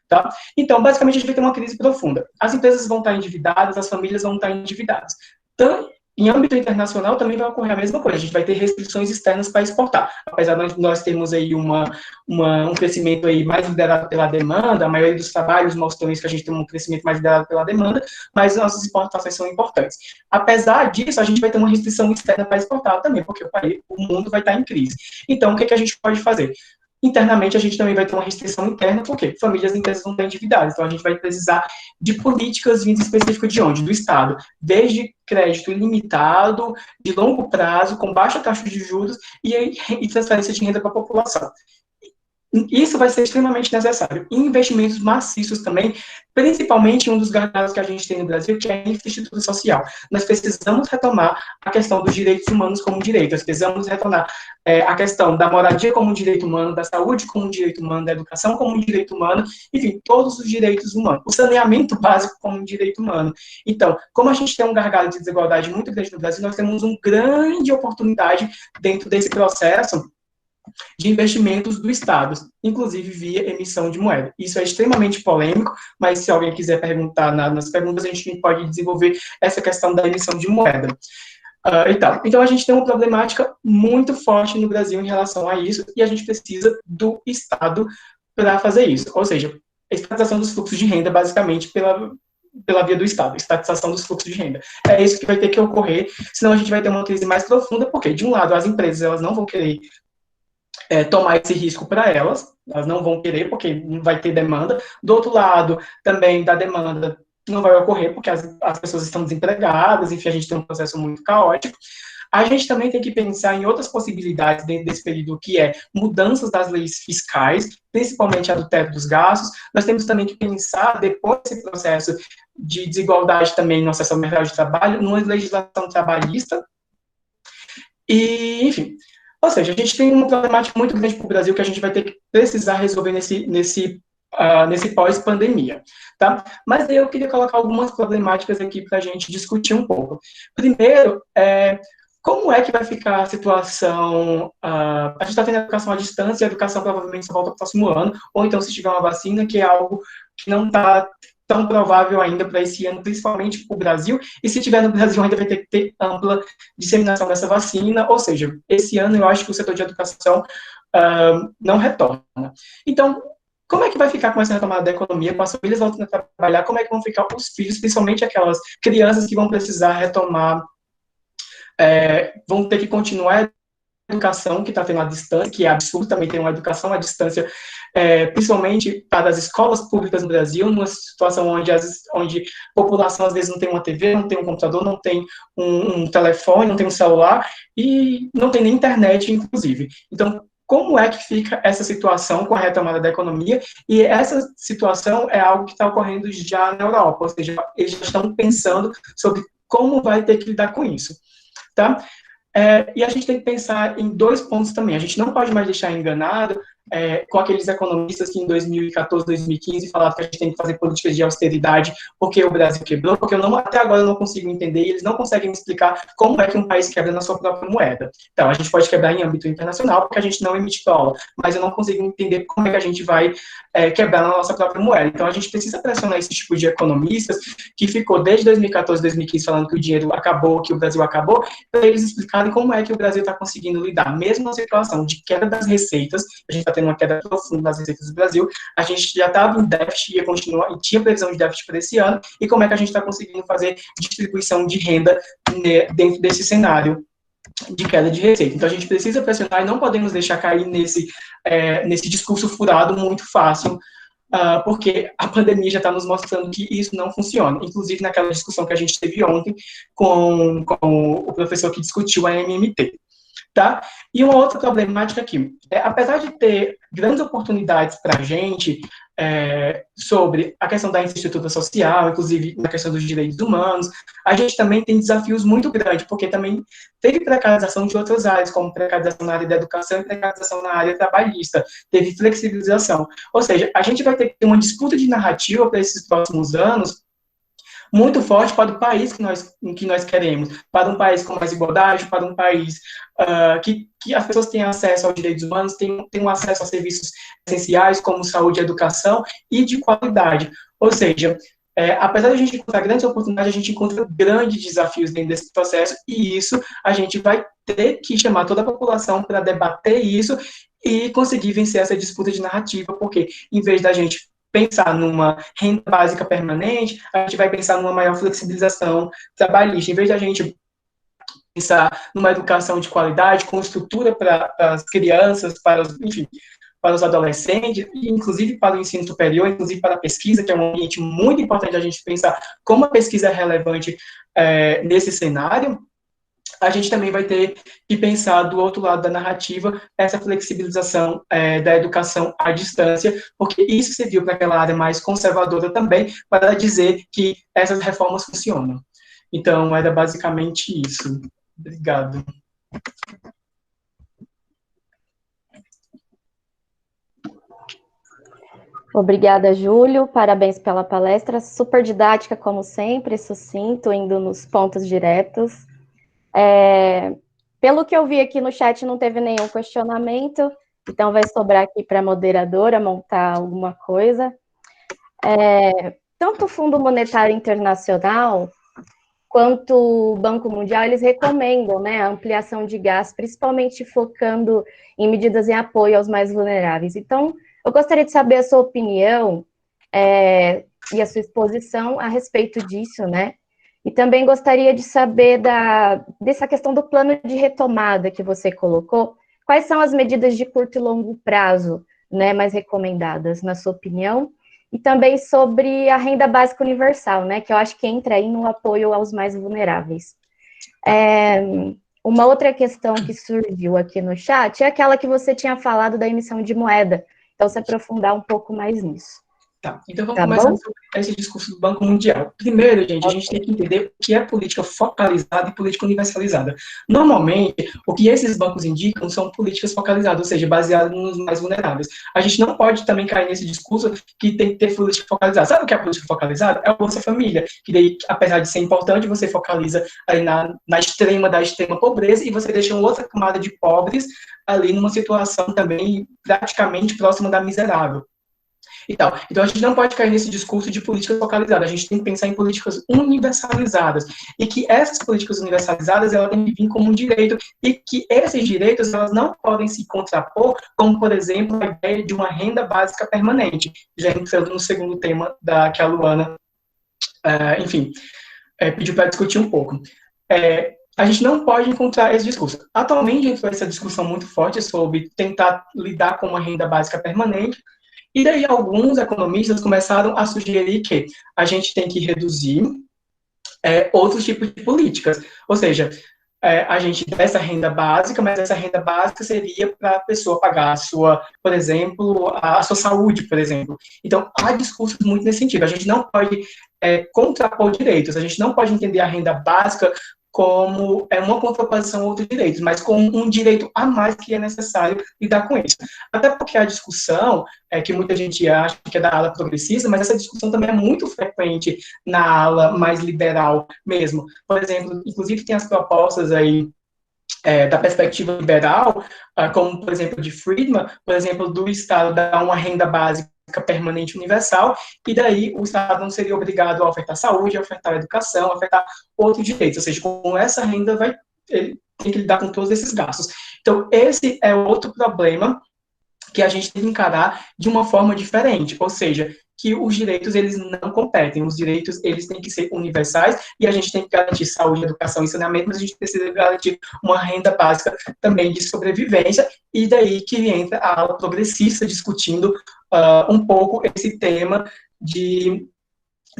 Speaker 4: Tá? Então, basicamente, a gente vai ter uma crise profunda. As empresas vão estar endividadas, as famílias vão estar endividadas. Então, em âmbito internacional, também vai ocorrer a mesma coisa. A gente vai ter restrições externas para exportar. Apesar de nós termos aí um crescimento aí mais liderado pela demanda, a maioria dos trabalhos mostram isso, que a gente tem um crescimento mais liderado pela demanda, mas nossas exportações são importantes. Apesar disso, a gente vai ter uma restrição externa para exportar também, porque o mundo vai estar em crise. Então, o que a gente pode fazer? Internamente, a gente também vai ter uma restrição interna, porque famílias e empresas vão estar endividadas. Então, a gente vai precisar de políticas vindas específicas de onde? Do Estado. Desde crédito ilimitado, de longo prazo, com baixa taxa de juros e transferência de renda para a população. Isso vai ser extremamente necessário. E investimentos maciços também, principalmente um dos gargalos que a gente tem no Brasil, que é a infraestrutura social. Nós precisamos retomar a questão dos direitos humanos como direito, nós precisamos retornar a questão da moradia como um direito humano, da saúde como um direito humano, da educação como um direito humano, enfim, todos os direitos humanos. O saneamento básico como um direito humano. Então, como a gente tem um gargalo de desigualdade muito grande no Brasil, nós temos uma grande oportunidade dentro desse processo de investimentos do Estado, inclusive via emissão de moeda. Isso é extremamente polêmico, mas se alguém quiser perguntar nas perguntas, a gente pode desenvolver essa questão da emissão de moeda. Então, a gente tem uma problemática muito forte no Brasil em relação a isso, e a gente precisa do Estado para fazer isso. Ou seja, a estatização dos fluxos de renda, basicamente, pela via do Estado, estatização dos fluxos de renda. É isso que vai ter que ocorrer, senão a gente vai ter uma crise mais profunda, porque, de um lado, as empresas elas não vão querer tomar esse risco para elas não vão querer, porque não vai ter demanda. Do outro lado, também da demanda não vai ocorrer, porque as pessoas estão desempregadas, enfim, a gente tem um processo muito caótico. A gente também tem que pensar em outras possibilidades dentro desse período, que é mudanças das leis fiscais, principalmente a do teto dos gastos. Nós temos também que pensar, depois desse processo de desigualdade também no acesso ao mercado de trabalho, numa legislação trabalhista. E, enfim, ou seja, a gente tem uma problemática muito grande para o Brasil que a gente vai ter que precisar resolver nesse pós-pandemia, tá? Mas eu queria colocar algumas problemáticas aqui para a gente discutir um pouco. Primeiro, como é que vai ficar a situação? A gente está tendo educação à distância, a educação provavelmente só volta no próximo ano, ou então se tiver uma vacina, que é algo que não está tão provável ainda para esse ano, principalmente para o Brasil, e se tiver no Brasil ainda vai ter que ter ampla disseminação dessa vacina, ou seja, esse ano eu acho que o setor de educação não retorna. Então, como é que vai ficar com essa retomada da economia, com as famílias voltando a trabalhar, como é que vão ficar os filhos, principalmente aquelas crianças que vão precisar retomar, vão ter que continuar a educação que está tendo à distância, que é absurdo também ter uma educação à distância, principalmente para as escolas públicas no Brasil, numa situação onde a população às vezes não tem uma TV, não tem um computador, não tem um telefone, não tem um celular, e não tem nem internet, inclusive. Então, como é que fica essa situação com a retomada da economia, e essa situação é algo que está ocorrendo já na Europa, ou seja, eles já estão pensando sobre como vai ter que lidar com isso, tá? E a gente tem que pensar em 2 pontos também. A gente não pode mais deixar enganado com aqueles economistas que em 2014, 2015 falaram que a gente tem que fazer políticas de austeridade porque o Brasil quebrou, porque até agora eu não consigo entender, e eles não conseguem me explicar como é que um país quebra na sua própria moeda. Então, a gente pode quebrar em âmbito internacional porque a gente não emite dólar, mas eu não consigo entender como é que a gente vai quebrar na nossa própria moeda. Então, a gente precisa pressionar esse tipo de economistas que ficou desde 2014, 2015 falando que o dinheiro acabou, que o Brasil acabou, para eles explicarem como é que o Brasil está conseguindo lidar, mesmo na situação de queda das receitas, a gente está tendo uma queda profunda nas receitas do Brasil, a gente já estava em déficit, ia continuar, e tinha previsão de déficit para esse ano, e como é que a gente está conseguindo fazer distribuição de renda dentro desse cenário de queda de receita. Então, a gente precisa pressionar e não podemos deixar cair nesse discurso furado muito fácil, porque a pandemia já está nos mostrando que isso não funciona. Inclusive, naquela discussão que a gente teve ontem com o professor que discutiu a MMT. Tá? E uma outra problemática aqui, apesar de ter grandes oportunidades para a gente sobre a questão da infraestrutura social, inclusive na questão dos direitos humanos, a gente também tem desafios muito grandes, porque também teve precarização de outras áreas, como precarização na área da educação e precarização na área trabalhista, teve flexibilização. Ou seja, a gente vai ter que ter uma disputa de narrativa para esses próximos anos, muito forte para o país que nós queremos, para um país com mais igualdade, para um país que as pessoas tenham acesso aos direitos humanos, tenham acesso a serviços essenciais como saúde e educação e de qualidade. Ou seja, apesar de a gente encontrar grandes oportunidades, a gente encontra grandes desafios dentro desse processo, e isso a gente vai ter que chamar toda a população para debater isso e conseguir vencer essa disputa de narrativa, porque em vez da gente pensar numa renda básica permanente, a gente vai pensar numa maior flexibilização trabalhista. Em vez de a gente pensar numa educação de qualidade, com estrutura para as crianças, para os adolescentes, inclusive para o ensino superior, inclusive para a pesquisa, que é um ambiente muito importante a gente pensar como a pesquisa é relevante nesse cenário, a gente também vai ter que pensar do outro lado da narrativa essa flexibilização da educação à distância, porque isso serviu para aquela área mais conservadora também, para dizer que essas reformas funcionam. Então, era basicamente isso. Obrigado.
Speaker 3: Obrigada, Júlio. Parabéns pela palestra. Super didática, como sempre, sucinto, indo nos pontos diretos. Pelo que eu vi aqui no chat, não teve nenhum questionamento, então vai sobrar aqui para a moderadora montar alguma coisa. Tanto o Fundo Monetário Internacional quanto o Banco Mundial, eles recomendam, né, a ampliação de gastos, principalmente focando em medidas em apoio aos mais vulneráveis. Então, eu gostaria de saber a sua opinião e a sua exposição a respeito disso, né? E também gostaria de saber dessa questão do plano de retomada que você colocou. Quais são as medidas de curto e longo prazo, né, mais recomendadas, na sua opinião? E também sobre a renda básica universal, né, que eu acho que entra aí no apoio aos mais vulneráveis. Uma outra questão que surgiu aqui no chat é aquela que você tinha falado da emissão de moeda. Então, se aprofundar um pouco mais nisso.
Speaker 4: Tá, então vamos começar sobre esse discurso do Banco Mundial. Primeiro, gente, a gente tem que entender o que é política focalizada e política universalizada. Normalmente, o que esses bancos indicam são políticas focalizadas, ou seja, baseadas nos mais vulneráveis. A gente não pode também cair nesse discurso que tem que ter política focalizada. Sabe o que é política focalizada? É o Bolsa Família, que daí, apesar de ser importante, você focaliza aí na extrema da extrema pobreza e você deixa uma outra camada de pobres ali numa situação também praticamente próxima da miserável. Então, a gente não pode cair nesse discurso de política focalizada, a gente tem que pensar em políticas universalizadas, e que essas políticas universalizadas, elas têm que vir como um direito, e que esses direitos, elas não podem se contrapor, como, por exemplo, a ideia de uma renda básica permanente, já entrando no segundo tema que a Luana, pediu para discutir um pouco. A gente não pode encontrar esse discurso. Atualmente, entrou essa discussão muito forte sobre tentar lidar com uma renda básica permanente, e daí alguns economistas começaram a sugerir que a gente tem que reduzir outros tipos de políticas. Ou seja, a gente dá essa renda básica, mas essa renda básica seria para a pessoa pagar a sua, por exemplo, a sua saúde, por exemplo. Então, há discursos muito nesse sentido. A gente não pode contrapor direitos, a gente não pode entender a renda básica como uma contraposição a outros direitos, mas como um direito a mais que é necessário lidar com isso. Até porque a discussão, que muita gente acha que é da ala progressista, mas essa discussão também é muito frequente na ala mais liberal mesmo. Por exemplo, inclusive tem as propostas aí da perspectiva liberal, como, por exemplo, de Friedman, por exemplo, do Estado dar uma renda básica permanente universal, e daí o Estado não seria obrigado a ofertar saúde, a ofertar educação, a ofertar outros direitos, ou seja, com essa renda ele tem que lidar com todos esses gastos. Então, esse é outro problema que a gente tem que encarar de uma forma diferente, ou seja, que os direitos, eles não competem, os direitos, eles têm que ser universais, e a gente tem que garantir saúde, educação e saneamento, mas a gente precisa garantir uma renda básica também de sobrevivência, e daí que entra a ala progressista discutindo um pouco esse tema de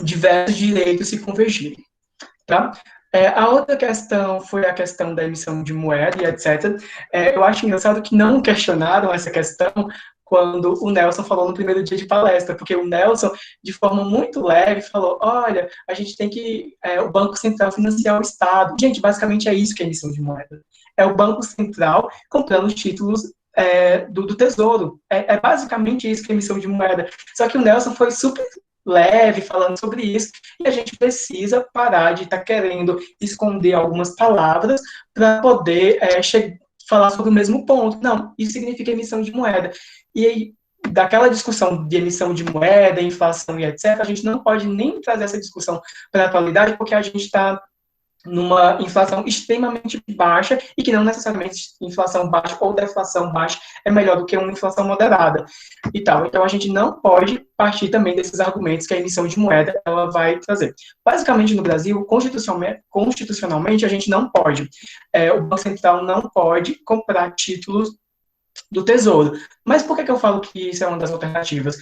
Speaker 4: diversos direitos se convergirem, tá? A outra questão foi a questão da emissão de moeda e etc. Eu acho engraçado que não questionaram essa questão quando o Nelson falou no primeiro dia de palestra, porque o Nelson, de forma muito leve, falou, olha, a gente tem que, o Banco Central financiar o Estado. Gente, basicamente é isso que é emissão de moeda. É o Banco Central comprando os títulos do Tesouro. É basicamente isso que é emissão de moeda. Só que o Nelson foi super leve falando sobre isso, e a gente precisa parar de estar querendo esconder algumas palavras para poder falar sobre o mesmo ponto. Não, isso significa emissão de moeda. E aí, daquela discussão de emissão de moeda, inflação e etc., a gente não pode nem trazer essa discussão para a atualidade, porque a gente está numa inflação extremamente baixa, e que não necessariamente inflação baixa ou deflação baixa é melhor do que uma inflação moderada e tal. Então, a gente não pode partir também desses argumentos que a emissão de moeda ela vai trazer. Basicamente, no Brasil, constitucionalmente a gente não pode. O Banco Central não pode comprar títulos do Tesouro. Mas por que eu falo que isso é uma das alternativas?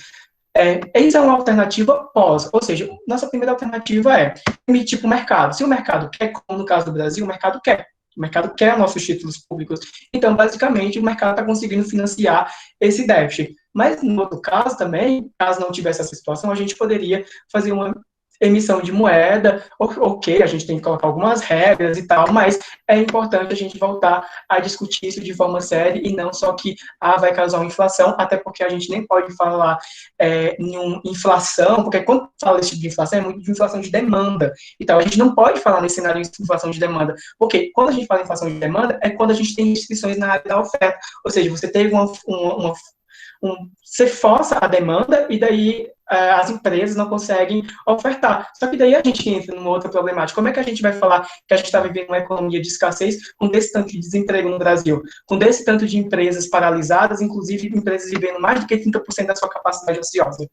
Speaker 4: Isso é uma alternativa pós, ou seja, nossa primeira alternativa é emitir para o mercado. Se o mercado quer, como no caso do Brasil, o mercado quer nossos títulos públicos. Então, basicamente, o mercado está conseguindo financiar esse déficit. Mas, no outro caso também, caso não tivesse essa situação, a gente poderia fazer uma emissão de moeda, ok, a gente tem que colocar algumas regras e tal, mas é importante a gente voltar a discutir isso de forma séria e não só que vai causar uma inflação, até porque a gente nem pode falar em uma inflação, porque quando fala esse tipo de inflação, é muito de inflação de demanda e tal. A gente não pode falar nesse cenário de inflação de demanda, porque quando a gente fala em inflação de demanda, é quando a gente tem restrições na área da oferta, ou seja, você teve você força a demanda e daí as empresas não conseguem ofertar. Só que daí a gente entra numa outra problemática. Como é que a gente vai falar que a gente está vivendo uma economia de escassez com desse tanto de desemprego no Brasil? Com desse tanto de empresas paralisadas, inclusive empresas vivendo mais do que 30% da sua capacidade ociosa?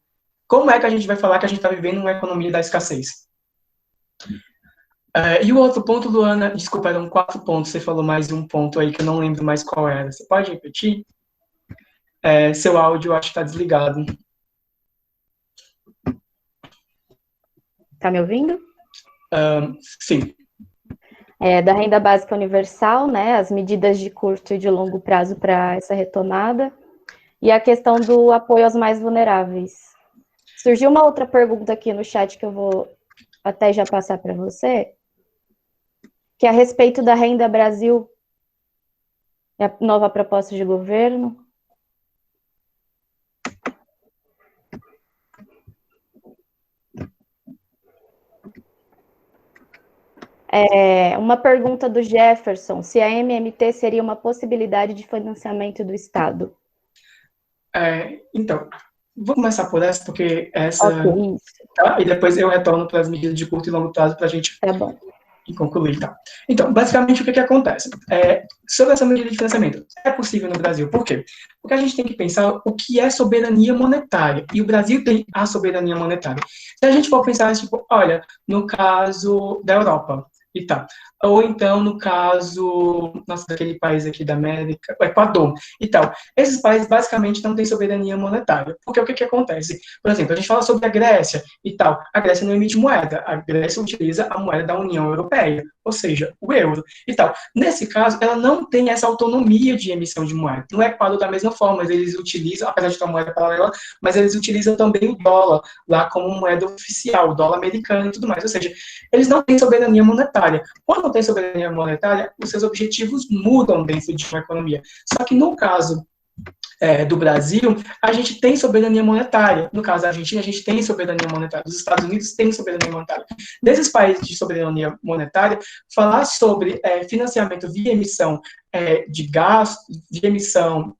Speaker 4: Como é que a gente vai falar que a gente está vivendo uma economia da escassez? E o outro ponto, Luana, desculpa, eram 4 pontos, você falou mais um ponto aí que eu não lembro mais qual era. Você pode repetir? Seu áudio, eu acho que está desligado.
Speaker 3: Está me ouvindo?
Speaker 4: Sim.
Speaker 3: Da renda básica universal, né, as medidas de curto e de longo prazo para essa retomada, e a questão do apoio aos mais vulneráveis. Surgiu uma outra pergunta aqui no chat que eu vou até já passar para você, que é a respeito da Renda Brasil, a nova proposta de governo. Uma pergunta do Jefferson, se a MMT seria uma possibilidade de financiamento do Estado.
Speaker 4: Então, vou começar por essa, porque essa...
Speaker 3: Okay, isso.
Speaker 4: Tá? E depois eu retorno para as medidas de curto e longo prazo para a gente concluir. Tá? Então, basicamente, o que acontece? Sobre essa medida de financiamento, é possível no Brasil. Por quê? Porque a gente tem que pensar o que é soberania monetária. E o Brasil tem a soberania monetária. Se a gente for pensar, tipo, olha, no caso da Europa, e tá. Ou então, no caso, daquele país aqui da América, o Equador, e tal. Esses países, basicamente, não têm soberania monetária. Porque o que acontece? Por exemplo, a gente fala sobre a Grécia e tal. A Grécia não emite moeda. A Grécia utiliza a moeda da União Europeia. ou seja, o euro e tal. Nesse caso, ela não tem essa autonomia de emissão de moeda. No Equador, da mesma forma, eles utilizam, apesar de ter uma moeda paralela, mas eles utilizam também o dólar lá como moeda oficial, o dólar americano e tudo mais. Ou seja, eles não têm soberania monetária. Quando não tem soberania monetária, os seus objetivos mudam dentro de uma economia. Só que no caso do Brasil, a gente tem soberania monetária. No caso da Argentina, a gente tem soberania monetária. Os Estados Unidos têm soberania monetária. Desses países de soberania monetária, falar sobre financiamento via emissão de gás, via emissão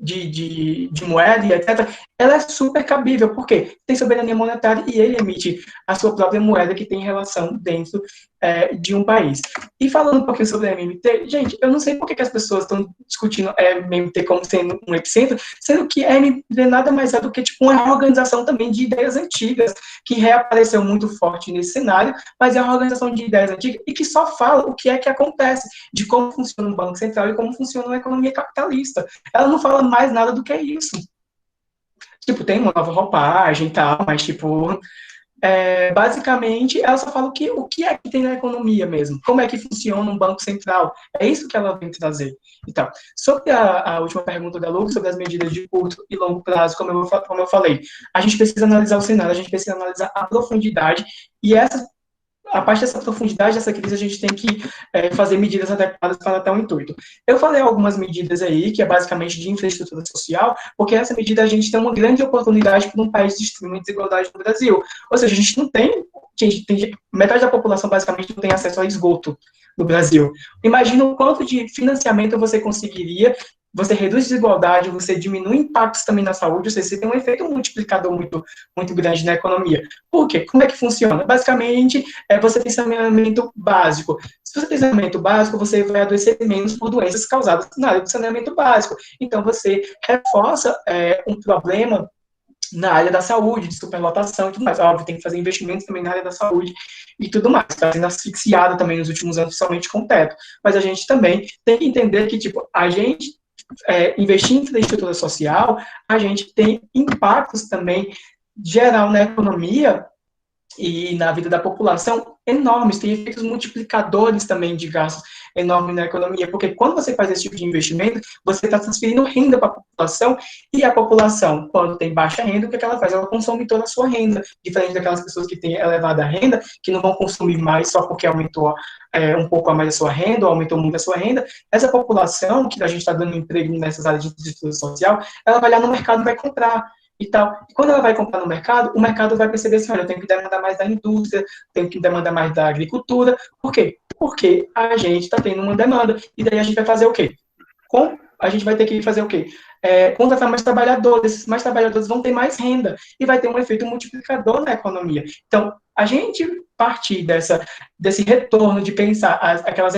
Speaker 4: de moeda e etc., ela é super cabível, porque tem soberania monetária e ele emite a sua própria moeda que tem relação dentro de um país. E falando um pouquinho sobre a MMT, gente, eu não sei por que as pessoas estão discutindo a MMT como sendo um epicentro, sendo que a MMT nada mais é do que tipo, uma reorganização também de ideias antigas, que reapareceu muito forte nesse cenário, mas é uma organização de ideias antigas e que só fala o que é que acontece, de como funciona um banco central e como funciona uma economia capitalista. Ela não fala mais nada do que isso. Tipo, tem uma nova roupagem e tal, mas, tipo, basicamente, ela só fala o que é que tem na economia mesmo, como é que funciona um banco central. É isso que ela vem trazer. Então, sobre a última pergunta da Lu, sobre as medidas de curto e longo prazo, como eu falei, a gente precisa analisar o cenário, a gente precisa analisar a profundidade, e a parte dessa profundidade dessa crise, a gente tem que fazer medidas adequadas para tal intuito. Eu falei algumas medidas aí, que é basicamente de infraestrutura social, porque essa medida a gente tem uma grande oportunidade para um país de extrema desigualdade no Brasil. Ou seja, a gente não tem, metade da população basicamente não tem acesso a esgoto no Brasil. Imagina o quanto de financiamento você conseguiria. Você reduz desigualdade, você diminui impactos também na saúde, ou seja, você tem um efeito multiplicador muito, muito grande na economia. Por quê? Como é que funciona? Basicamente, você tem saneamento básico. Se você tem saneamento básico, você vai adoecer menos por doenças causadas na área do saneamento básico. Então, você reforça um problema na área da saúde, de superlotação e tudo mais. Óbvio, tem que fazer investimentos também na área da saúde e tudo mais. Está sendo asfixiada também nos últimos anos, principalmente com o teto. Mas a gente também tem que entender que, tipo, a gente investir em infraestrutura social, a gente tem impactos também geral na economia e na vida da população enormes, tem efeitos multiplicadores também de gastos enormes na economia, porque quando você faz esse tipo de investimento, você está transferindo renda para a população, e a população, quando tem baixa renda, o que ela faz? Ela consome toda a sua renda, diferente daquelas pessoas que têm elevada renda, que não vão consumir mais só porque aumentou um pouco a mais a sua renda, ou aumentou muito a sua renda. Essa população, que a gente está dando emprego nessas áreas de infraestrutura social, ela vai lá no mercado e vai comprar, e tal. E quando ela vai comprar no mercado, o mercado vai perceber assim, olha, eu tenho que demandar mais da indústria, tenho que demandar mais da agricultura. Por quê? Porque a gente está tendo uma demanda. E daí a gente vai fazer o quê? A gente vai ter que fazer o quê? Contratar mais trabalhadores. Esses mais trabalhadores vão ter mais renda. E vai ter um efeito multiplicador na economia. Então, a gente partir desse retorno de pensar aquelas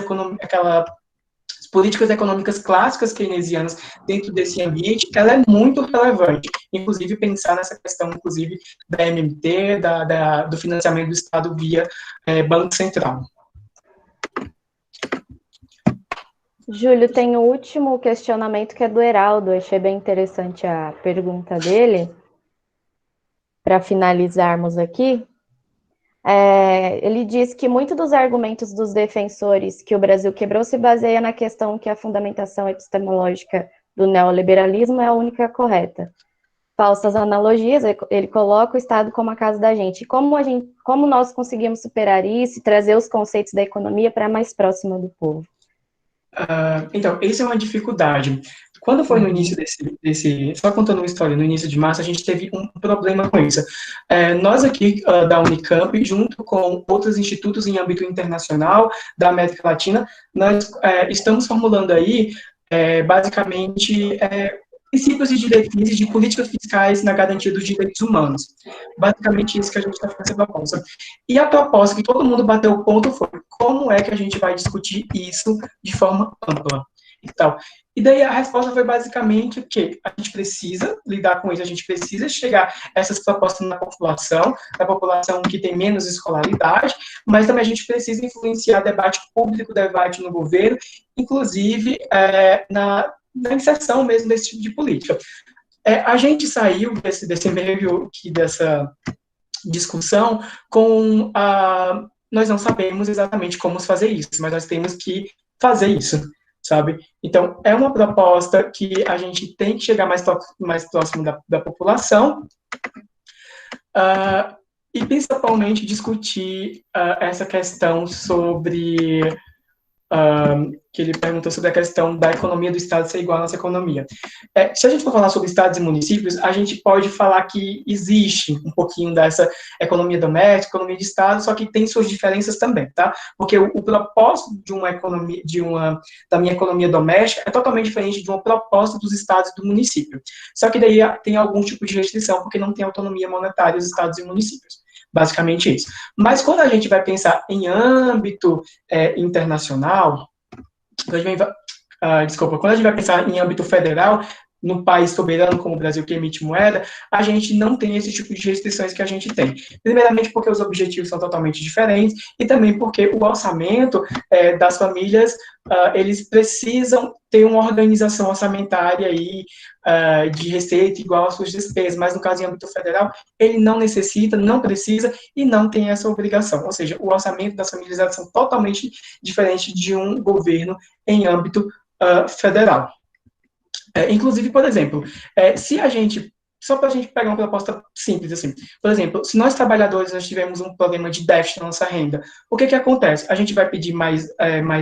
Speaker 4: políticas econômicas clássicas keynesianas dentro desse ambiente, ela é muito relevante. Inclusive, pensar nessa questão, inclusive, da MMT, do financiamento do Estado via Banco Central.
Speaker 3: Júlio, tem o último questionamento que é do Heraldo. Eu achei bem interessante a pergunta dele, para finalizarmos aqui. Ele diz que muitos dos argumentos dos defensores que o Brasil quebrou se baseia na questão que a fundamentação epistemológica do neoliberalismo é a única correta. Falsas analogias, ele coloca o Estado como a casa da gente. Como nós conseguimos superar isso e trazer os conceitos da economia para mais próximo do povo?
Speaker 4: Então, essa é uma dificuldade. Quando foi no início só contando uma história, no início de março, a gente teve um problema com isso. Nós aqui da Unicamp, junto com outros institutos em âmbito internacional da América Latina, nós estamos formulando aí, basicamente, princípios e diretrizes de políticas fiscais na garantia dos direitos humanos. Basicamente isso que a gente está fazendo a proposta. E a proposta que todo mundo bateu o ponto foi como é que a gente vai discutir isso de forma ampla e tal. E daí a resposta foi basicamente que a gente precisa lidar com isso, a gente precisa chegar a essas propostas na população que tem menos escolaridade, mas também a gente precisa influenciar debate público, debate no governo, inclusive na inserção mesmo desse tipo de política. A gente saiu desse meio, dessa discussão com nós não sabemos exatamente como fazer isso, mas nós temos que fazer isso, sabe? Então, é uma proposta que a gente tem que chegar mais próximo da população, e principalmente discutir essa questão sobre que ele perguntou sobre a questão da economia do Estado ser igual à nossa economia. Se a gente for falar sobre estados e municípios, a gente pode falar que existe um pouquinho dessa economia doméstica, economia de Estado, só que tem suas diferenças também, tá? Porque o propósito de uma economia, da minha economia doméstica é totalmente diferente de uma proposta dos estados e do município. Só que daí tem algum tipo de restrição, porque não tem autonomia monetária os estados e municípios. Basicamente isso. Mas quando a gente vai pensar em âmbito internacional, quando a gente vai pensar em âmbito federal, no país soberano como o Brasil que emite moeda, a gente não tem esse tipo de restrições que a gente tem. Primeiramente porque os objetivos são totalmente diferentes e também porque o orçamento das famílias, eles precisam ter uma organização orçamentária aí, de receita igual às suas despesas, mas no caso em âmbito federal, ele não necessita, não precisa e não tem essa obrigação. Ou seja, o orçamento das famílias são totalmente diferentes de um governo em âmbito federal. Inclusive, por exemplo, se a gente, só para a gente pegar uma proposta simples, assim, por exemplo, se nós trabalhadores nós tivermos um problema de déficit na nossa renda, o que acontece? A gente vai pedir mais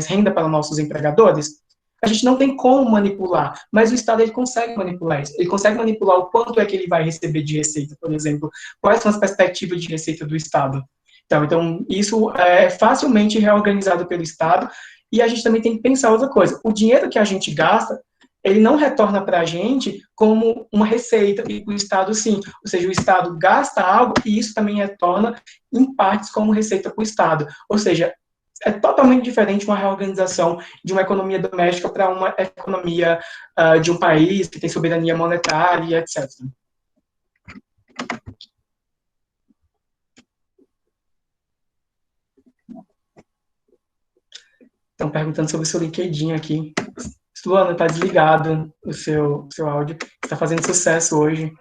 Speaker 4: renda para nossos empregadores? A gente não tem como manipular, mas o Estado ele consegue manipular isso. Ele consegue manipular o quanto é que ele vai receber de receita, por exemplo, quais são as perspectivas de receita do Estado. Então isso é facilmente reorganizado pelo Estado, e a gente também tem que pensar outra coisa. O dinheiro que a gente gasta, ele não retorna para a gente como uma receita, e o Estado sim. Ou seja, o Estado gasta algo e isso também retorna em partes como receita para o Estado. Ou seja, é totalmente diferente uma reorganização de uma economia doméstica para uma economia de um país que tem soberania monetária, etc. Estão perguntando sobre o seu LinkedIn aqui. Luana, está desligado o seu áudio. Está fazendo sucesso hoje.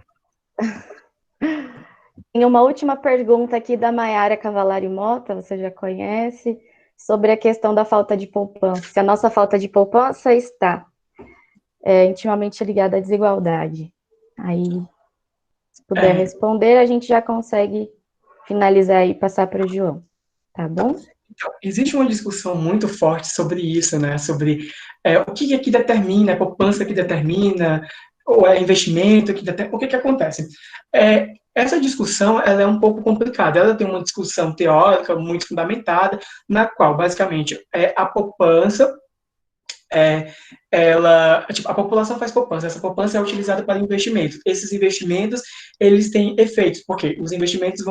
Speaker 3: Tem uma última pergunta aqui da Maiara Cavalari Mota, você já conhece, sobre a questão da falta de poupança. Se a nossa falta de poupança está intimamente ligada à desigualdade. Aí, se puder responder, a gente já consegue finalizar e passar para o João. Tá bom?
Speaker 4: Então, existe uma discussão muito forte sobre isso, né? Sobre o que que determina, é poupança que determina, ou é investimento que determina, o que acontece? Essa discussão, ela é um pouco complicada, ela tem uma discussão teórica muito fundamentada, na qual, basicamente, a poupança, a população faz poupança, essa poupança é utilizada para investimentos. Esses investimentos, eles têm efeitos, porque os investidores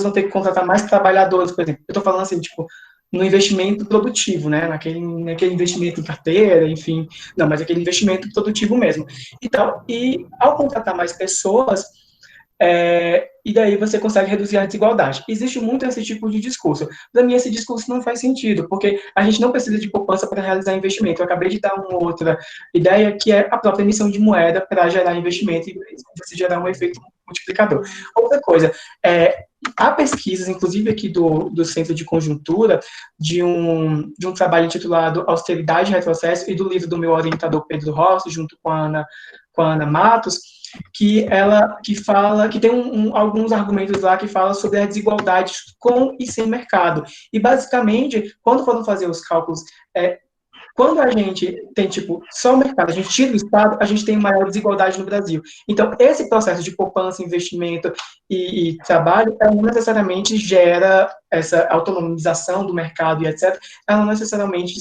Speaker 4: vão ter que contratar mais trabalhadores, por exemplo. Eu estou falando assim, tipo, no investimento produtivo, né? Naquele investimento em carteira, enfim. Não, mas aquele investimento produtivo mesmo. Então, e ao contratar mais pessoas, e daí você consegue reduzir a desigualdade. Existe muito esse tipo de discurso. Para mim, esse discurso não faz sentido, porque a gente não precisa de poupança para realizar investimento. Eu acabei de dar uma outra ideia, que é a própria emissão de moeda para gerar investimento e você gerar um efeito multiplicador. Outra coisa, há pesquisas, inclusive aqui do Centro de Conjuntura, de um trabalho intitulado Austeridade e Retrocesso, e do livro do meu orientador Pedro Rossi, junto com a Ana Matos, que tem alguns argumentos lá que falam sobre a desigualdade com e sem mercado. E, basicamente, quando foram fazer os cálculos, quando a gente tem, só o mercado, a gente tira o Estado, a gente tem maior desigualdade no Brasil. Então, esse processo de poupança, investimento e trabalho, ela não necessariamente gera essa autonomização do mercado e etc., ela não necessariamente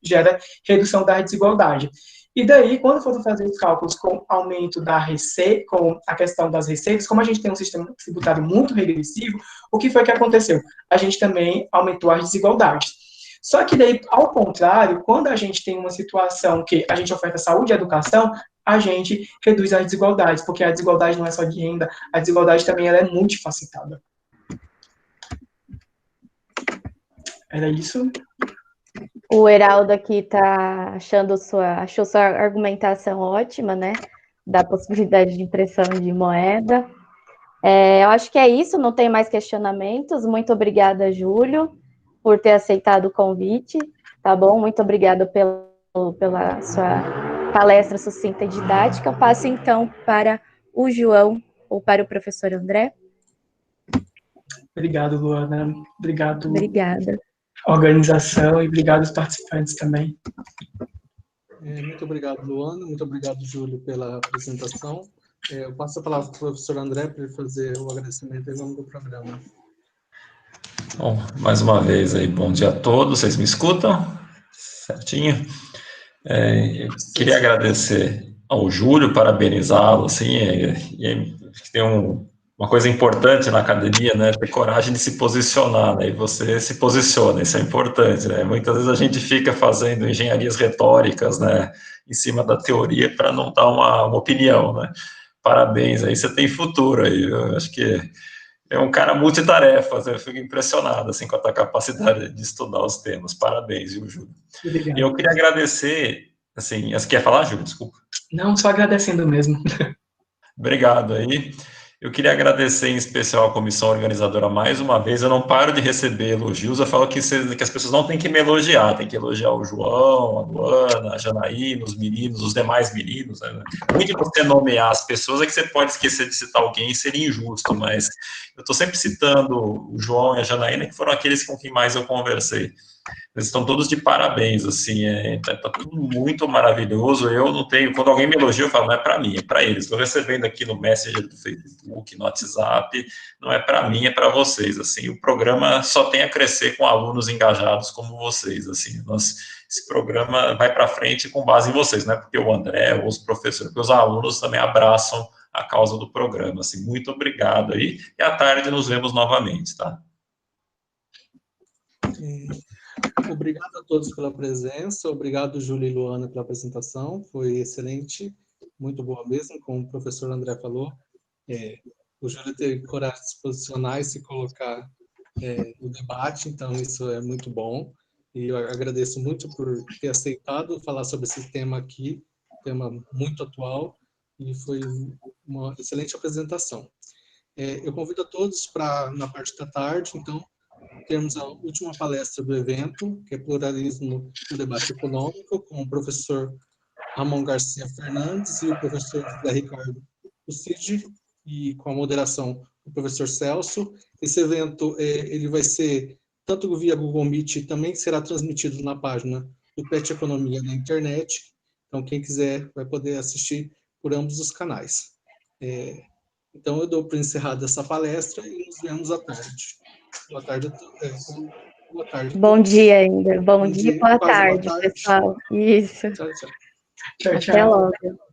Speaker 4: gera redução da desigualdade. E daí, quando foram fazer os cálculos com aumento da receita, com a questão das receitas, como a gente tem um sistema tributário muito regressivo, o que foi que aconteceu? A gente também aumentou as desigualdades. Só que daí, ao contrário, quando a gente tem uma situação que a gente oferta saúde e educação, a gente reduz as desigualdades, porque a desigualdade não é só de renda, a desigualdade também ela é multifacetada. Era isso?
Speaker 3: O Heraldo aqui achou sua argumentação ótima, né? Da possibilidade de impressão de moeda. Eu acho que é isso, não tem mais questionamentos. Muito obrigada, Júlio, por ter aceitado o convite, tá bom? Muito obrigada pela sua palestra sucinta e didática. Eu passo, então, para o João ou para o professor André.
Speaker 4: Obrigado, Luana. Obrigado,
Speaker 3: Obrigada.
Speaker 4: organização, e obrigado aos participantes também.
Speaker 1: Muito obrigado, Luana. Muito obrigado, Júlio, pela apresentação. Eu passo a palavra para o professor André para ele fazer o agradecimento em nome do programa.
Speaker 5: Bom, mais uma vez aí, bom dia a todos. Vocês me escutam? Certinho? Eu queria agradecer ao Júlio, parabenizá-lo, assim, tem uma coisa importante na academia, né, ter coragem de se posicionar, né, e você se posiciona, isso é importante, né, muitas vezes a gente fica fazendo engenharias retóricas, né, em cima da teoria para não dar uma opinião, né, parabéns, aí você tem futuro aí, eu acho que é um cara multitarefas, eu fico impressionado, assim, com a tua capacidade de estudar os temas, parabéns, viu, Júlio?
Speaker 4: Obrigado.
Speaker 5: E eu queria agradecer, assim, você quer falar, Júlio? Desculpa.
Speaker 4: Não, só agradecendo mesmo.
Speaker 5: Obrigado aí. Eu queria agradecer em especial a comissão organizadora mais uma vez. Eu não paro de receber elogios. Eu falo que as pessoas não têm que me elogiar, tem que elogiar o João, a Luana, a Janaína, os meninos, os demais meninos. Né? Muito de você nomear as pessoas é que você pode esquecer de citar alguém e seria injusto, mas eu estou sempre citando o João e a Janaína, que foram aqueles com quem mais eu conversei. Eles estão todos de parabéns, assim, tá tudo muito maravilhoso. Eu não tenho, quando alguém me elogia, eu falo, não é para mim, é para eles. Estou recebendo aqui no Messenger do Facebook, no WhatsApp, não é para mim, é para vocês, assim. O programa só tem a crescer com alunos engajados como vocês, assim. Esse programa vai para frente com base em vocês, não é porque o André ou os professores, porque os alunos também abraçam a causa do programa, assim. Muito obrigado aí, e à tarde nos vemos novamente, tá?
Speaker 1: Obrigado a todos pela presença, obrigado, Júlio e Luana, pela apresentação, foi excelente, muito boa mesmo, como o professor André falou. O Júlio teve coragem de se posicionar e se colocar no debate, então isso é muito bom, e eu agradeço muito por ter aceitado falar sobre esse tema aqui, tema muito atual, e foi uma excelente apresentação. Eu convido a todos para, na parte da tarde, então, temos a última palestra do evento, que é Pluralismo no Debate Econômico, com o professor Ramon Garcia Fernandes e o professor José Ricardo Cid, e com a moderação do professor Celso. Esse evento ele vai ser tanto via Google Meet, e também será transmitido na página do PET Economia na internet, então quem quiser vai poder assistir por ambos os canais. Então eu dou por encerrada essa palestra e nos vemos à tarde. Boa tarde. Boa tarde.
Speaker 3: Bom dia ainda. Bom dia, boa
Speaker 1: quase
Speaker 3: tarde,
Speaker 1: boa tarde,
Speaker 3: pessoal. Isso.
Speaker 1: Tchau, tchau.
Speaker 4: Tchau, tchau.
Speaker 3: Até logo.